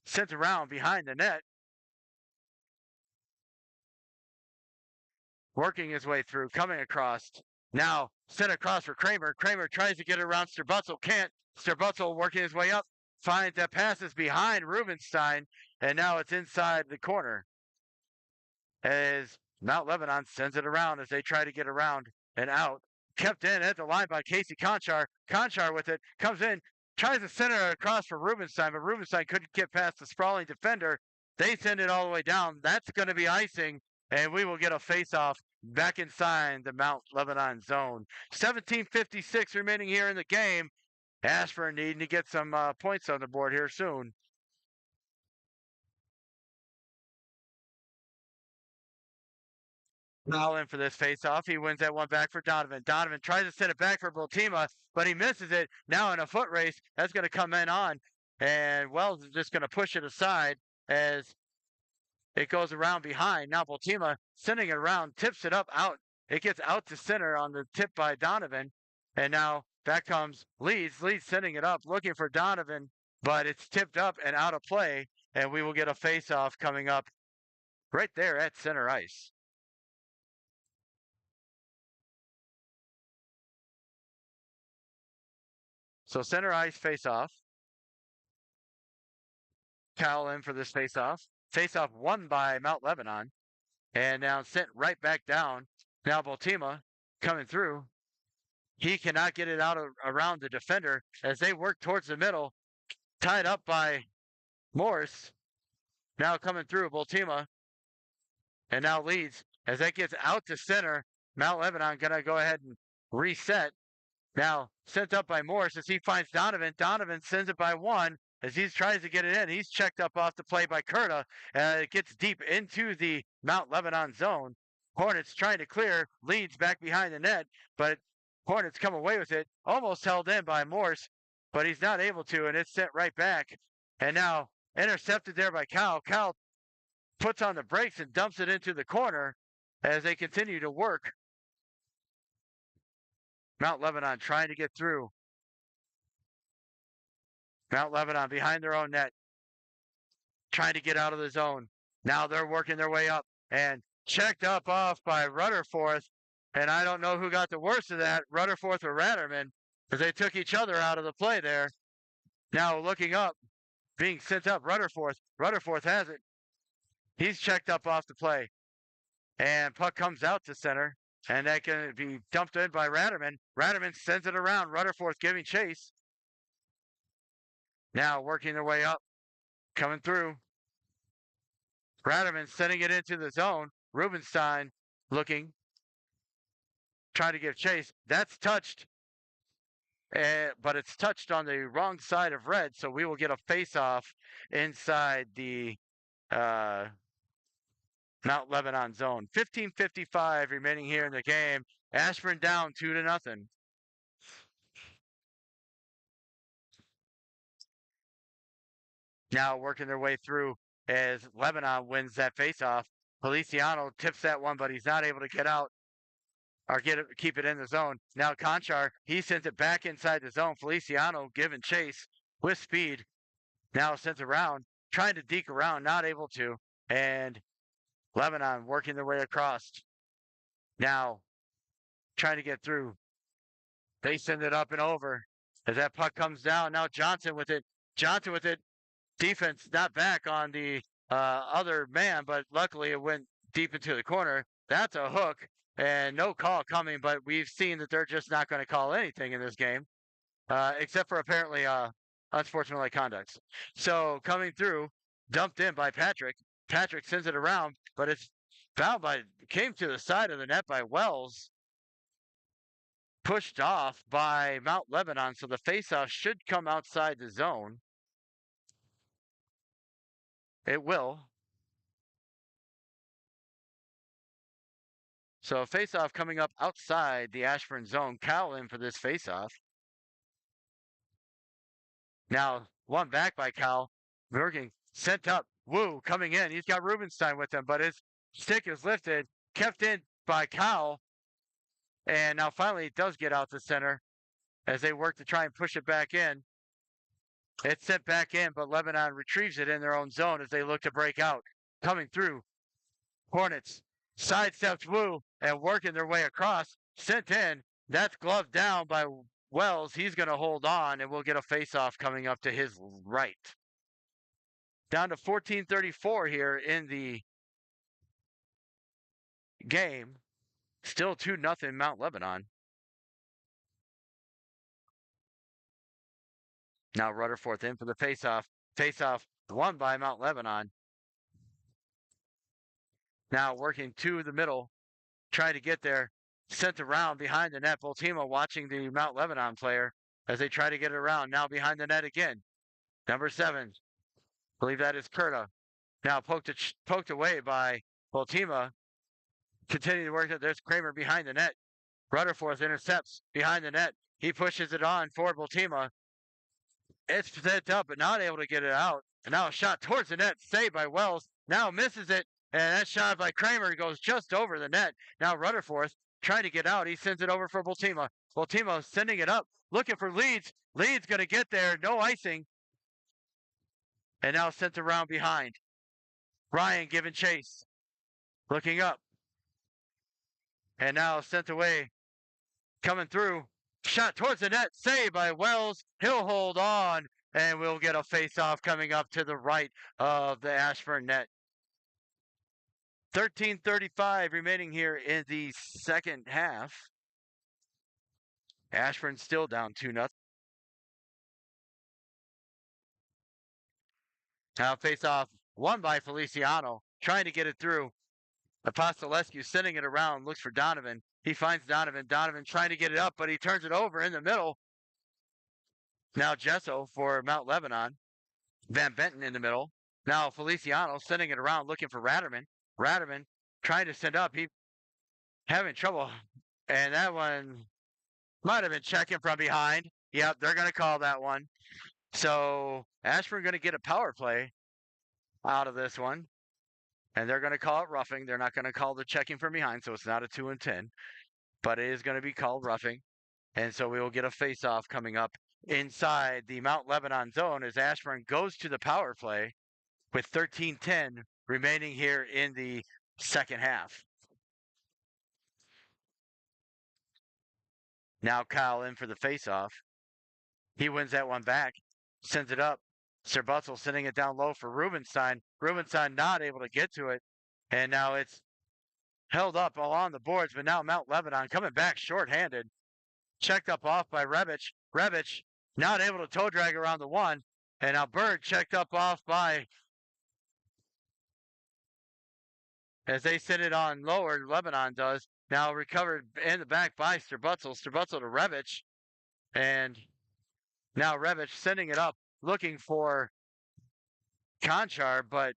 Sent around behind the net. Working his way through. Coming across. Now sent across for Kramer. Kramer tries to get around Sterbutzel. Can't. Sterbutzel working his way up. Finds that passes behind Rubenstein. And now it's inside the corner. As Mount Lebanon sends it around as they try to get around and out. Kept in at the line by Casey Conchar. Conchar with it. Comes in. Tries to center it across for Rubenstein, but Rubenstein couldn't get past the sprawling defender. They send it all the way down. That's going to be icing, and we will get a face-off back inside the Mount Lebanon zone. 17:56 remaining here in the game. Ashburn needing to get some points on the board here soon. Now in for this face-off. He wins that one back for Donovan. Donovan tries to send it back for Bultima, but he misses it. Now in a foot race, that's going to come in on. And Wells is just going to push it aside as it goes around behind. Now Bultima sending it around, tips it up out. It gets out to center on the tip by Donovan. And now back comes Leeds. Leeds sending it up, looking for Donovan, but it's tipped up and out of play. And we will get a face-off coming up right there at center ice. So center ice face-off. Cal in for this face-off. Face-off won by Mount Lebanon. And now sent right back down. Now Bultima coming through. He cannot get it out around the defender as they work towards the middle. Tied up by Morse. Now coming through Bultima. And now Leeds. As that gets out to center, Mount Lebanon going to go ahead and reset. Now sent up by Morris as he finds Donovan. Donovan sends it by one as he tries to get it in. He's checked up off the play by Kurta. It gets deep into the Mount Lebanon zone. Hornets trying to clear. Leeds back behind the net, but Hornets come away with it. Almost held in by Morse, but he's not able to, and it's sent right back. And now intercepted there by Cal. Cal puts on the brakes and dumps it into the corner as they continue to work. Mount Lebanon trying to get through. Mount Lebanon behind their own net. Trying to get out of the zone. Now they're working their way up and checked up off by Rutherford. And I don't know who got the worst of that, Rutherford or Ratterman, as they took each other out of the play there. Now looking up, being sent up, Rutherford. Rutherford has it. He's checked up off the play. And puck comes out to center. And that can be dumped in by Ratterman. Ratterman sends it around. Rutherford giving chase. Now working their way up. Coming through. Ratterman sending it into the zone. Rubenstein looking. Trying to give chase. That's touched. But it's touched on the wrong side of red. So we will get a face-off inside the Mount Lebanon zone. 15:55 remaining here in the game. Ashburn down 2-0. Now working their way through as Lebanon wins that faceoff. Feliciano tips that one, but he's not able to get out or keep it in the zone. Now Conchar, he sends it back inside the zone. Feliciano giving chase with speed. Now sends around, trying to deke around, not able to. And Lebanon working their way across. Now trying to get through. They send it up and over. As that puck comes down, now Johnson with it. Johnson with it. Defense not back on the other man, but luckily it went deep into the corner. That's a hook and no call coming, but we've seen that they're just not going to call anything in this game, except for apparently unsportsmanlike conduct. So coming through, dumped in by Patrick. Patrick sends it around, but it's fouled came to the side of the net by Wells. Pushed off by Mount Lebanon, so the faceoff should come outside the zone. It will. So face-off coming up outside the Ashburn zone. Cal in for this face-off. Now one back by Cal. Working, sent up. Wu coming in. He's got Rubenstein with him, but his stick is lifted, kept in by Cal. And now finally it does get out to center as they work to try and push it back in. It's sent back in, but Lebanon retrieves it in their own zone as they look to break out. Coming through. Hornets sidesteps Wu and working their way across. Sent in. That's gloved down by Wells. He's going to hold on, and we'll get a face-off coming up to his right. Down to 14:34 here in the game. Still 2-0 Mount Lebanon. Now Rutherford in for the face-off. Face-off won by Mount Lebanon. Now working to the middle, trying to get there. Sent around behind the net. Boltima watching the Mount Lebanon player as they try to get it around. Now behind the net again. Number 7. I believe that is Kurta. Now poked away by Boltima. Continuing to work it. There's Kramer behind the net. Rutherford intercepts behind the net. He pushes it on for Boltima. It's set up, but not able to get it out. And now a shot towards the net, saved by Wells. Now misses it, and that shot by Kramer goes just over the net. Now Rutherford trying to get out. He sends it over for Boltima. Boltima sending it up, looking for Leeds. Leeds going to get there, no icing. And now sent around behind. Ryan giving chase. Looking up. And now sent away. Coming through. Shot towards the net, saved by Wells. He'll hold on, and we'll get a face-off coming up to the right of the Ashburn net. 13:35 remaining here in the second half. Ashburn still down 2-0. Now face-off won by Feliciano, trying to get it through. Apostolescu sending it around, looks for Donovan. He finds Donovan. Donovan trying to get it up, but he turns it over in the middle. Now Gesso for Mount Lebanon. Van Benton in the middle. Now Feliciano sending it around, looking for Ratterman. Ratterman trying to send up. He having trouble. And that one might have been checking from behind. Yep, they're going to call that one. So Ashburn going to get a power play out of this one. And they're going to call it roughing. They're not going to call the checking from behind, so it's not a 2-10. But it is going to be called roughing. And so we will get a face-off coming up inside the Mount Lebanon zone as Ashburn goes to the power play with 13:10 remaining here in the second half. Now Kyle in for the face-off. He wins that one back, sends it up. Sir Butzel sending it down low for Rubenstein. Rubenstein not able to get to it. And now it's held up along the boards, but now Mount Lebanon coming back shorthanded. Checked up off by Rebic. Rebic not able to toe drag around the one. And now Bird checked up off by, as they send it on lower, Lebanon does. Now recovered in the back by Sir Butzel. Sir Butzel to Rebic. And now Rebic sending it up, looking for Conchar, but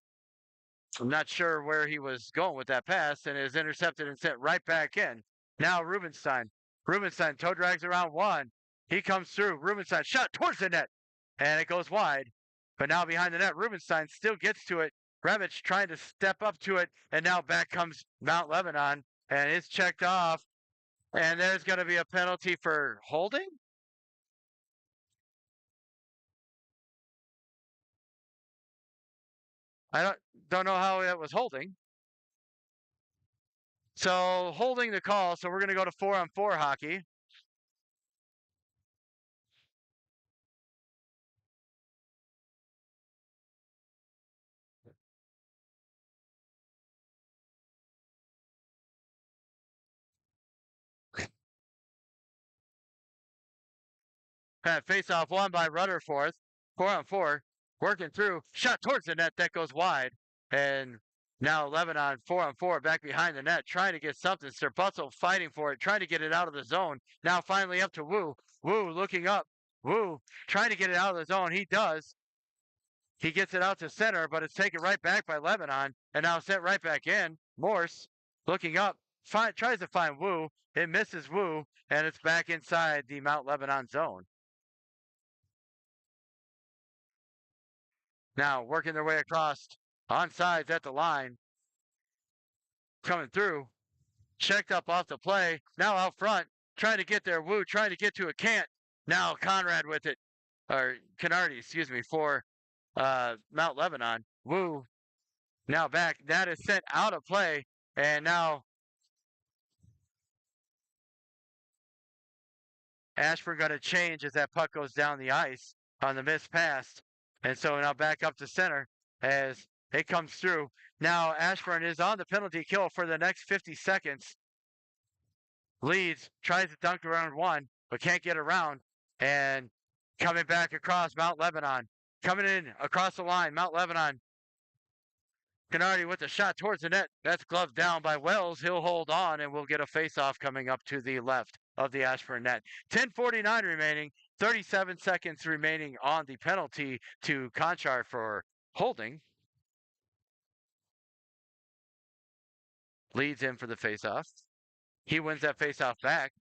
I'm not sure where he was going with that pass, and is intercepted and sent right back in. Now Rubenstein. Rubenstein toe drags around one. He comes through. Rubenstein shot towards the net, and it goes wide. But now behind the net, Rubenstein still gets to it. Rebic trying to step up to it, and now back comes Mount Lebanon, and it's checked off. And there's going to be a penalty for holding? I don't know how it was holding. So holding the call. So we're going to go to 4-on-4 hockey. Face off won by Rutherford. 4-on-4. Working through. Shot towards the net. That goes wide. And now Lebanon 4-on-4 back behind the net. Trying to get something. Sir Butzel fighting for it. Trying to get it out of the zone. Now finally up to Wu. Wu looking up. Wu trying to get it out of the zone. He does. He gets it out to center, but it's taken right back by Lebanon. And now sent right back in. Morse looking up. tries to find Wu. It misses Wu, and it's back inside the Mount Lebanon zone. Now working their way across, onsides at the line, coming through, checked up off the play, now out front, trying to get there. Wu trying to get to it, can't. Now Conrad with it, or Canardi, excuse me, for Mount Lebanon. Wu now back. That is sent out of play, and now Ashburn going to change as that puck goes down the ice on the missed pass. And so now back up to center as it comes through. Now Ashburn is on the penalty kill for the next 50 seconds. Leads, tries to dunk around one, but can't get around. And coming back across Mount Lebanon. Coming in across the line, Mount Lebanon. Canardi with the shot towards the net. That's gloved down by Wells. He'll hold on, and we'll get a face-off coming up to the left of the Ashburn net. 10:49 remaining, 37 seconds remaining on the penalty to Conchar for holding. Leads in for the face-off. He wins that face-off back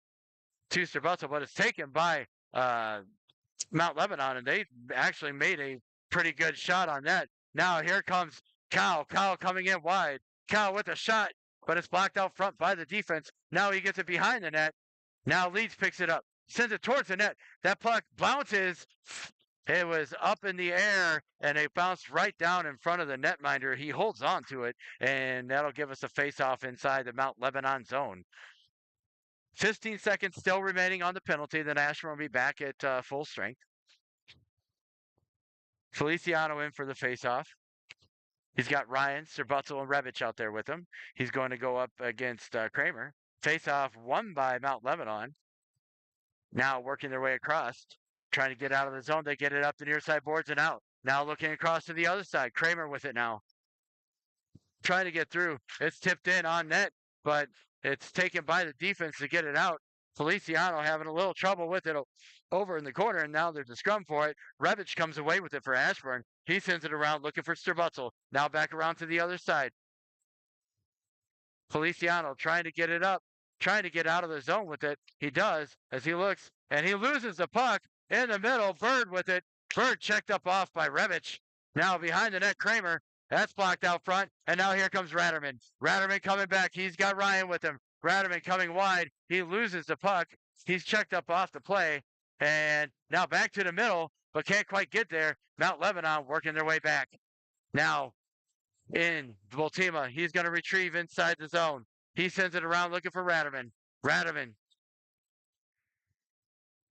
to Strabuzza, but it's taken by Mount Lebanon, and they actually made a pretty good shot on that. Now here comes Cal. Cal coming in wide. Cal with a shot, but it's blocked out front by the defense. Now he gets it behind the net. Now Leeds picks it up, sends it towards the net. That puck bounces. It was up in the air, and it bounced right down in front of the netminder. He holds on to it, and that'll give us a face-off inside the Mount Lebanon zone. 15 seconds still remaining on the penalty. Then Ashburn will be back at full strength. Feliciano in for the face-off. He's got Ryan, Serbutzel, and Rebic out there with him. He's going to go up against Kramer. Face-off won by Mount Lebanon. Now working their way across, trying to get out of the zone. They get it up the near side boards and out. Now looking across to the other side. Kramer with it now. Trying to get through. It's tipped in on net, but it's taken by the defense to get it out. Feliciano having a little trouble with it over in the corner, and now there's a scrum for it. Rebic comes away with it for Ashburn. He sends it around looking for Strabutzel. Now back around to the other side. Feliciano trying to get it up, trying to get out of the zone with it. He does as he looks, and he loses the puck in the middle. Bird with it. Bird checked up off by Rebic. Now behind the net, Kramer. That's blocked out front, and now here comes Ratterman. Ratterman coming back. He's got Ryan with him. Ratterman coming wide. He loses the puck. He's checked up off the play, and now back to the middle, but can't quite get there. Mount Lebanon working their way back. Now in Voltima, he's going to retrieve inside the zone. He sends it around looking for Ratterman. Ratterman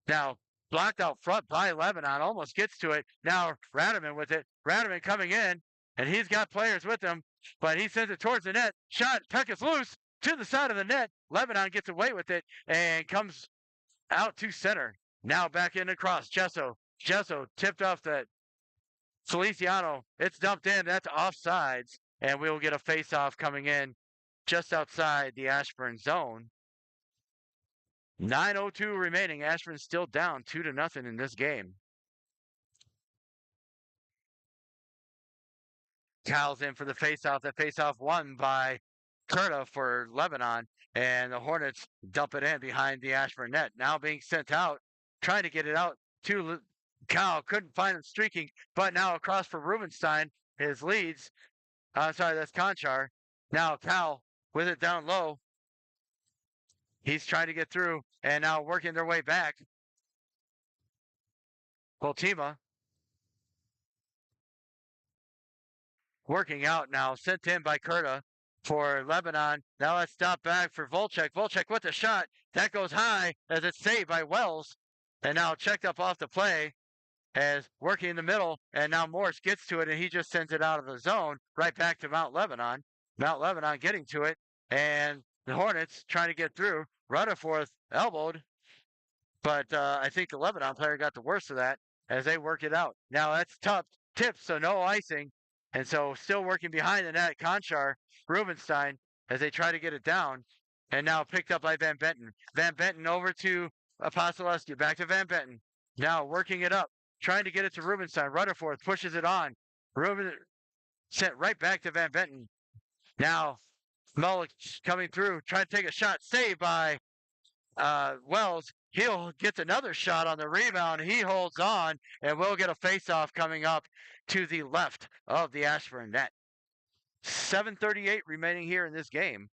now blocked out front by Lebanon, almost gets to it. Now Ratterman with it. Ratterman coming in, and he's got players with him, but he sends it towards the net. Shot, puck is loose to the side of the net. Lebanon gets away with it and comes out to center. Now back in across. Gesso tipped off that Feliciano. It's dumped in. That's offsides, and we will get a face-off coming in just outside the Ashburn zone. 9:02 remaining. Ashburn still down 2-0 in this game. Cal's in for the face-off. The face-off won by Kurta for Lebanon, and the Hornets dump it in behind the Ashburn net. Now being sent out, trying to get it out to Cal. Couldn't find him streaking, but now across for Rubenstein. His leads. Sorry, that's Conchar. Now Cal with it down low. He's trying to get through, and now working their way back. Voltima working out now, sent in by Kurta for Lebanon. Now let's stop back for Volchek. Volchek with the shot. That goes high as it's saved by Wells. And now checked up off the play as working in the middle. And now Morse gets to it, and he just sends it out of the zone right back to Mount Lebanon. Mount Lebanon getting to it. And the Hornets trying to get through. Rutherford elbowed. But I think the Lebanon player got the worst of that as they work it out. Now that's tough. Tips, so no icing. And so still working behind the net, Conchar, Rubenstein, as they try to get it down. And now picked up by Van Benton. Van Benton over to Apostolescu, back to Van Benton. Now working it up, trying to get it to Rubenstein. Rutherford pushes it on. Ruben sent right back to Van Benton. Now Mullich coming through, trying to take a shot, saved by Wells. He'll gets another shot on the rebound. He holds on, and we'll get a face-off coming up to the left of the Ashburn net. 7:38 remaining here in this game.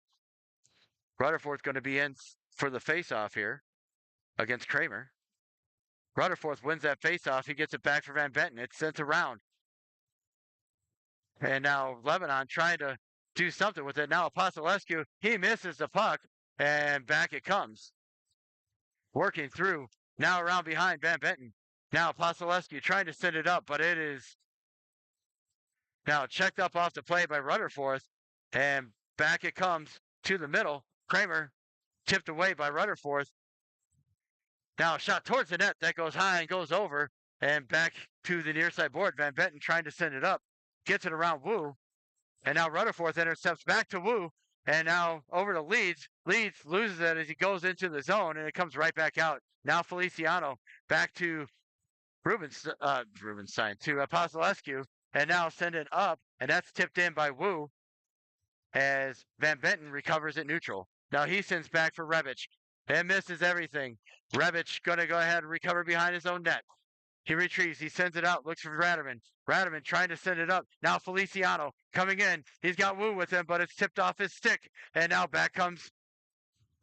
Rutherford's going to be in for the face-off here against Kramer. Rutherford wins that face-off. He gets it back for Van Benton. It's sent around. And now Lebanon trying to do something with it. Now Apostolescu, he misses the puck, and back it comes. Working through. Now around behind Van Benton. Now Apostolescu trying to send it up, but it is now checked up off the play by Rutherford. And back it comes to the middle. Kramer tipped away by Rutherford. Now a shot towards the net. That goes high and goes over. And back to the near side board. Van Benton trying to send it up. Gets it around Wu. And now Rutherford intercepts back to Wu. And now over to Leeds. Leeds loses it as he goes into the zone, and it comes right back out. Now Feliciano back to Rubenstein to Apostolescu, and now send it up, and that's tipped in by Wu as Van Benton recovers at neutral. Now he sends back for Rebic and misses everything. Rebic going to go ahead and recover behind his own net. He retrieves. He sends it out. Looks for Raderman. Raderman trying to send it up. Now Feliciano coming in. He's got Wu with him, but it's tipped off his stick. And now back comes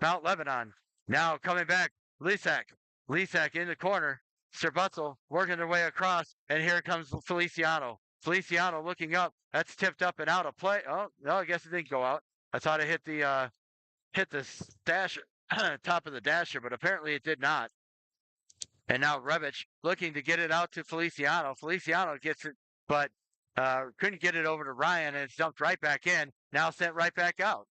Mount Lebanon. Now coming back. Lisak. Lisak in the corner. Serbutzel working their way across. And here comes Feliciano. Feliciano looking up. That's tipped up and out of play. Oh, no, I guess it didn't go out. I thought it hit the dash top of the dasher, but apparently it did not. And now Rebic looking to get it out to Feliciano. Feliciano gets it, but couldn't get it over to Ryan, and it's dumped right back in. Now sent right back out.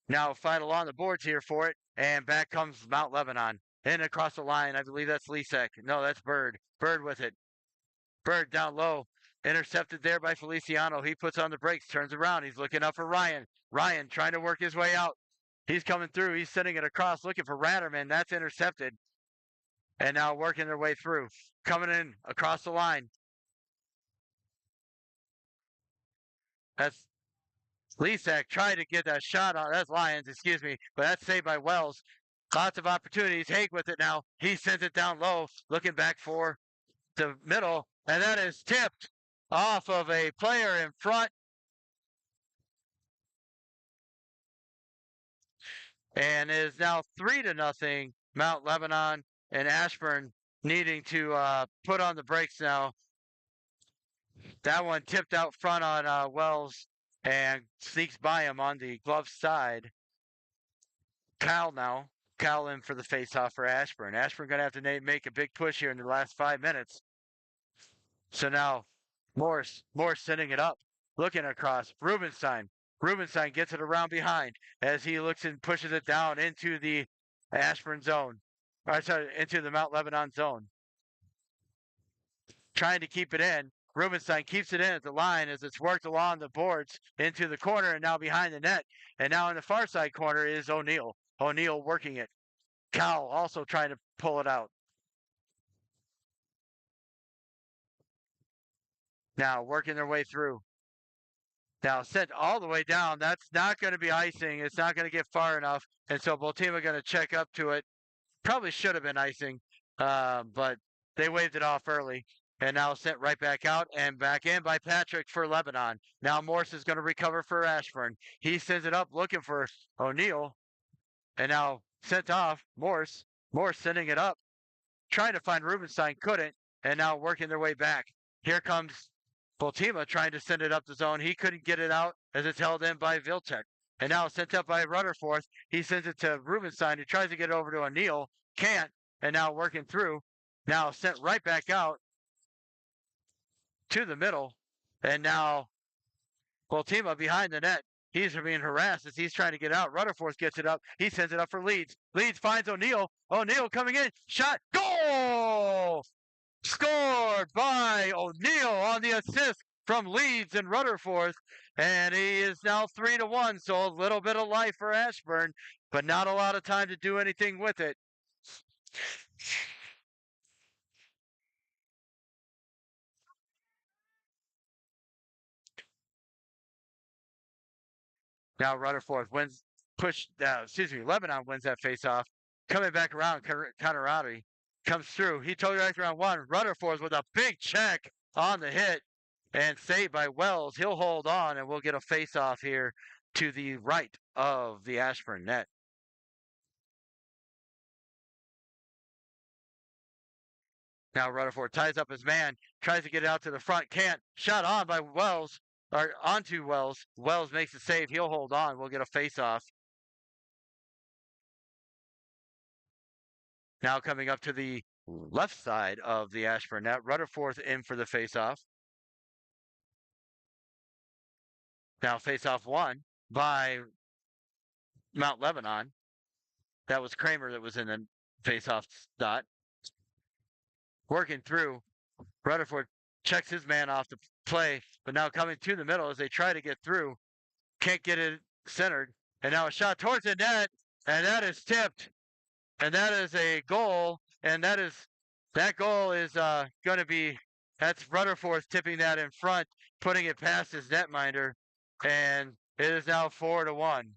Now fight along the boards here for it, and back comes Mount Lebanon. In across the line, I believe that's Lisek. No, that's Bird. Bird with it. Bird down low. Intercepted there by Feliciano. He puts on the brakes, turns around. He's looking up for Ryan. Ryan trying to work his way out. He's coming through. He's sending it across, looking for Raderman. That's intercepted. And now working their way through. Coming in across the line. That's Lisak trying to get that shot on. That's Lions, excuse me. But that's saved by Wells. Lots of opportunities. Haig with it now. He sends it down low, looking back for the middle. And that is tipped off of a player in front. And is now 3-0. Mount Lebanon and Ashburn needing to put on the brakes now. That one tipped out front on Wells and sneaks by him on the glove side. Cal now. Cal in for the faceoff for Ashburn. Ashburn going to have to make a big push here in the last 5 minutes. So now Morse sending it up. Looking across. Rubenstein. Rubenstein gets it around behind as he looks and pushes it down into the Ashburn zone. Into the Mount Lebanon zone. Trying to keep it in. Rubenstein keeps it in at the line as it's worked along the boards into the corner and now behind the net. And now in the far side corner is O'Neill. O'Neill working it. Cal also trying to pull it out. Now working their way through. Now sent all the way down. That's not going to be icing. It's not going to get far enough. And so Boltima going to check up to it. Probably should have been icing, but they waved it off early. And now sent right back out and back in by Patrick for Lebanon. Now Morse is going to recover for Ashburn. He sends it up looking for O'Neill. And now sent off Morse. Morse sending it up. Trying to find Rubenstein. Couldn't. And now working their way back. Here comes Boltima trying to send it up the zone. He couldn't get it out as it's held in by Vilcek. And now sent up by Rutherford. He sends it to Rubenstein. He tries to get it over to O'Neill. Can't. And now working through. Now sent right back out to the middle. And now Boltima behind the net. He's being harassed as he's trying to get out. Rutherford gets it up. He sends it up for Leeds. Leeds finds O'Neill. O'Neill coming in. Shot. Goal! Scored by O'Neill on the assist from Leeds and Rutherford. And he is now 3-1. So a little bit of life for Ashburn, but not a lot of time to do anything with it. Now Rutherford Lebanon wins that faceoff. Coming back around, Conradi comes through. He totally right around one. Rutherford with a big check on the hit and saved by Wells. He'll hold on, and we'll get a faceoff here to the right of the Ashburn net. Now Rutherford ties up his man, tries to get it out to the front, can't. Shot on by Wells, or onto Wells. Wells makes a save. He'll hold on. We'll get a face-off. Now coming up to the left side of the Ashburn net. Rutherford in for the face-off. Now face-off won by Mount Lebanon. That was Kramer that was in the face-off dot. Working through. Rutherford checks his man off the play, but now coming to the middle as they try to get through. Can't get it centered. And now a shot towards the net, and that is tipped. And that is a goal, and that goal is going to be, that's Rutherford tipping that in front, putting it past his netminder, and it is now 4-1.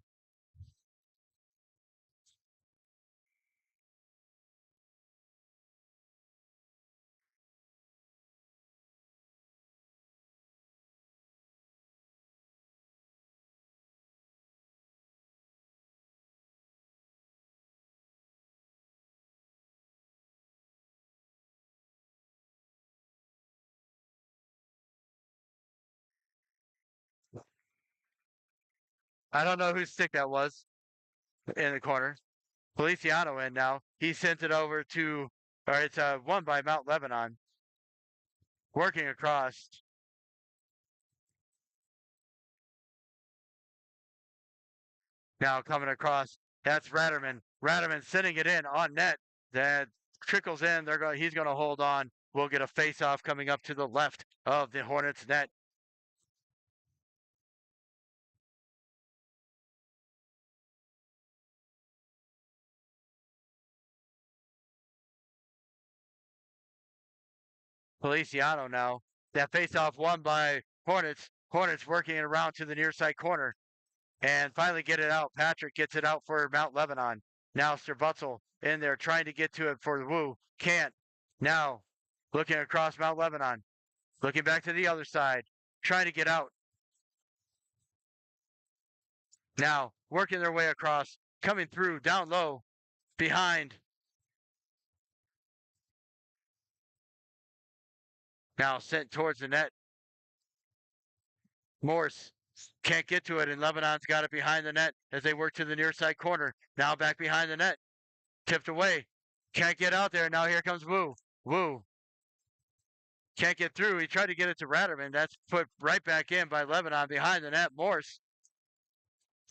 I don't know whose stick that was in the corner. Feliciano in now. He sent it over to, or it's won by Mount Lebanon. Working across. Now coming across. That's Ratterman. Ratterman sending it in on net. That trickles in. He's going to hold on. We'll get a face-off coming up to the left of the Hornets net. Feliciano now. That face-off won by Hornets. Hornets working it around to the near side corner. And finally get it out. Patrick gets it out for Mount Lebanon. Now Sterbutzel in there trying to get to it for the Woo. Can't. Now looking across Mount Lebanon. Looking back to the other side. Trying to get out. Now working their way across. Coming through down low. Behind. Now sent towards the net. Morse can't get to it, and Lebanon's got it behind the net as they work to the near side corner. Now back behind the net. Tipped away. Can't get out there. Now here comes Woo. Woo. Can't get through. He tried to get it to Ratterman. That's put right back in by Lebanon behind the net. Morse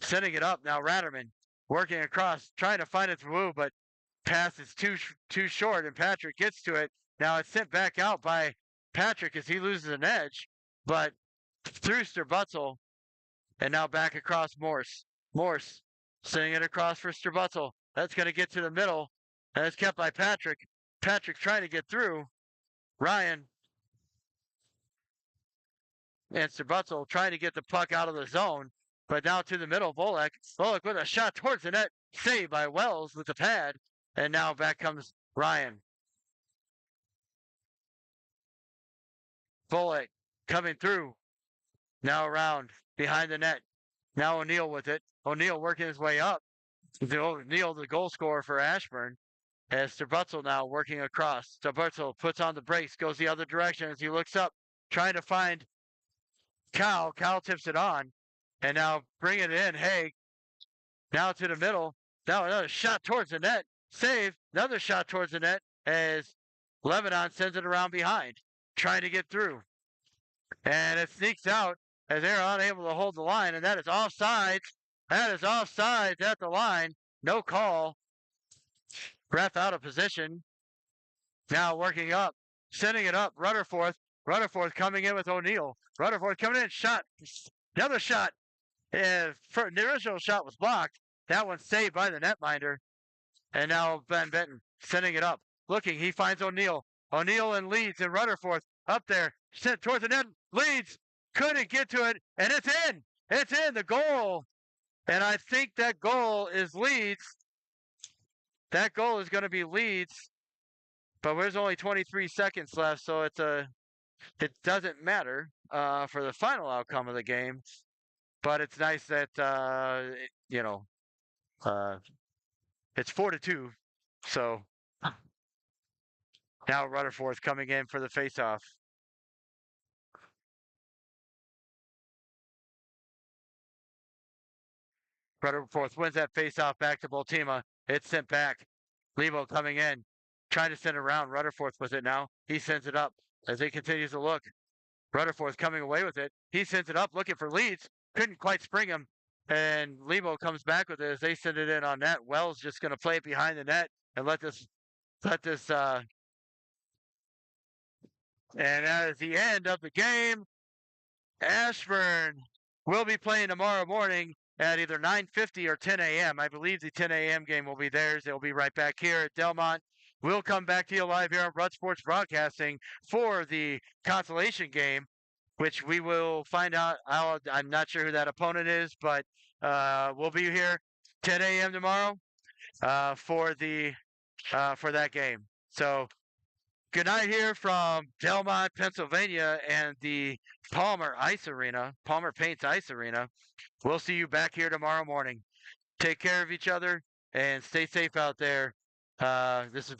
sending it up. Now Ratterman working across, trying to find it to Woo, but pass is too short, and Patrick gets to it. Now it's sent back out by Patrick as he loses an edge, but through Sterbutzel, and now back across Morse. Morse sending it across for Sterbutzel. That's going to get to the middle, and it's kept by Patrick. Patrick trying to get through. Ryan and Sterbutzel trying to get the puck out of the zone, but now to the middle. Volek with a shot towards the net, saved by Wells with the pad, and now back comes Ryan. Volek coming through. Now around behind the net. Now O'Neill with it. O'Neill working his way up. O'Neill, the goal scorer for Ashburn. As Sterbutzel now working across. Sterbutzel puts on the brakes, goes the other direction as he looks up, trying to find Cal. Cal tips it on. And now bringing it in. Haig. Now to the middle. Now another shot towards the net. Save. Another shot towards the net as Lebanon sends it around behind. Trying to get through. And it sneaks out as they're unable to hold the line, and that is offsides. That is offsides at the line. No call. Ref out of position. Now working up, sending it up. Rutherford coming in with O'Neill. Rutherford coming in, shot. Another shot. The original shot was blocked. That one's saved by the netminder. And now Van Benton sending it up. Looking, he finds O'Neill. O'Neill and Leeds and Rutherford up there. Sent towards the net. Leeds couldn't get to it, and it's in. It's in. The goal And I think that goal is Leeds. That goal is going to be Leeds, but there's only 23 seconds left, so it doesn't matter for the final outcome of the game. But it's nice that you know uh, it's 4-2. So now Rutherford's coming in for the faceoff. Rutherford wins that faceoff back to Boltima. It's sent back. Lebo coming in, trying to send it around. Rutherford with it now. He sends it up as he continues to look. Rutherford's coming away with it. He sends it up, looking for Leeds. Couldn't quite spring him. And Lebo comes back with it as they send it in on net. Wells just going to play it behind the net and let this. And that is the end of the game. Ashburn will be playing tomorrow morning at either 9:50 or 10 a.m. I believe the 10 a.m. game will be theirs. They'll be right back here at Delmont. We'll come back to you live here on Rut Sports Broadcasting for the consolation game, which we will find out. I'm not sure who that opponent is, but we'll be here 10 a.m. tomorrow for that game. So good night here from Delmont, Pennsylvania, and the Palmer Paints Ice Arena. We'll see you back here tomorrow morning. Take care of each other and stay safe out there. This is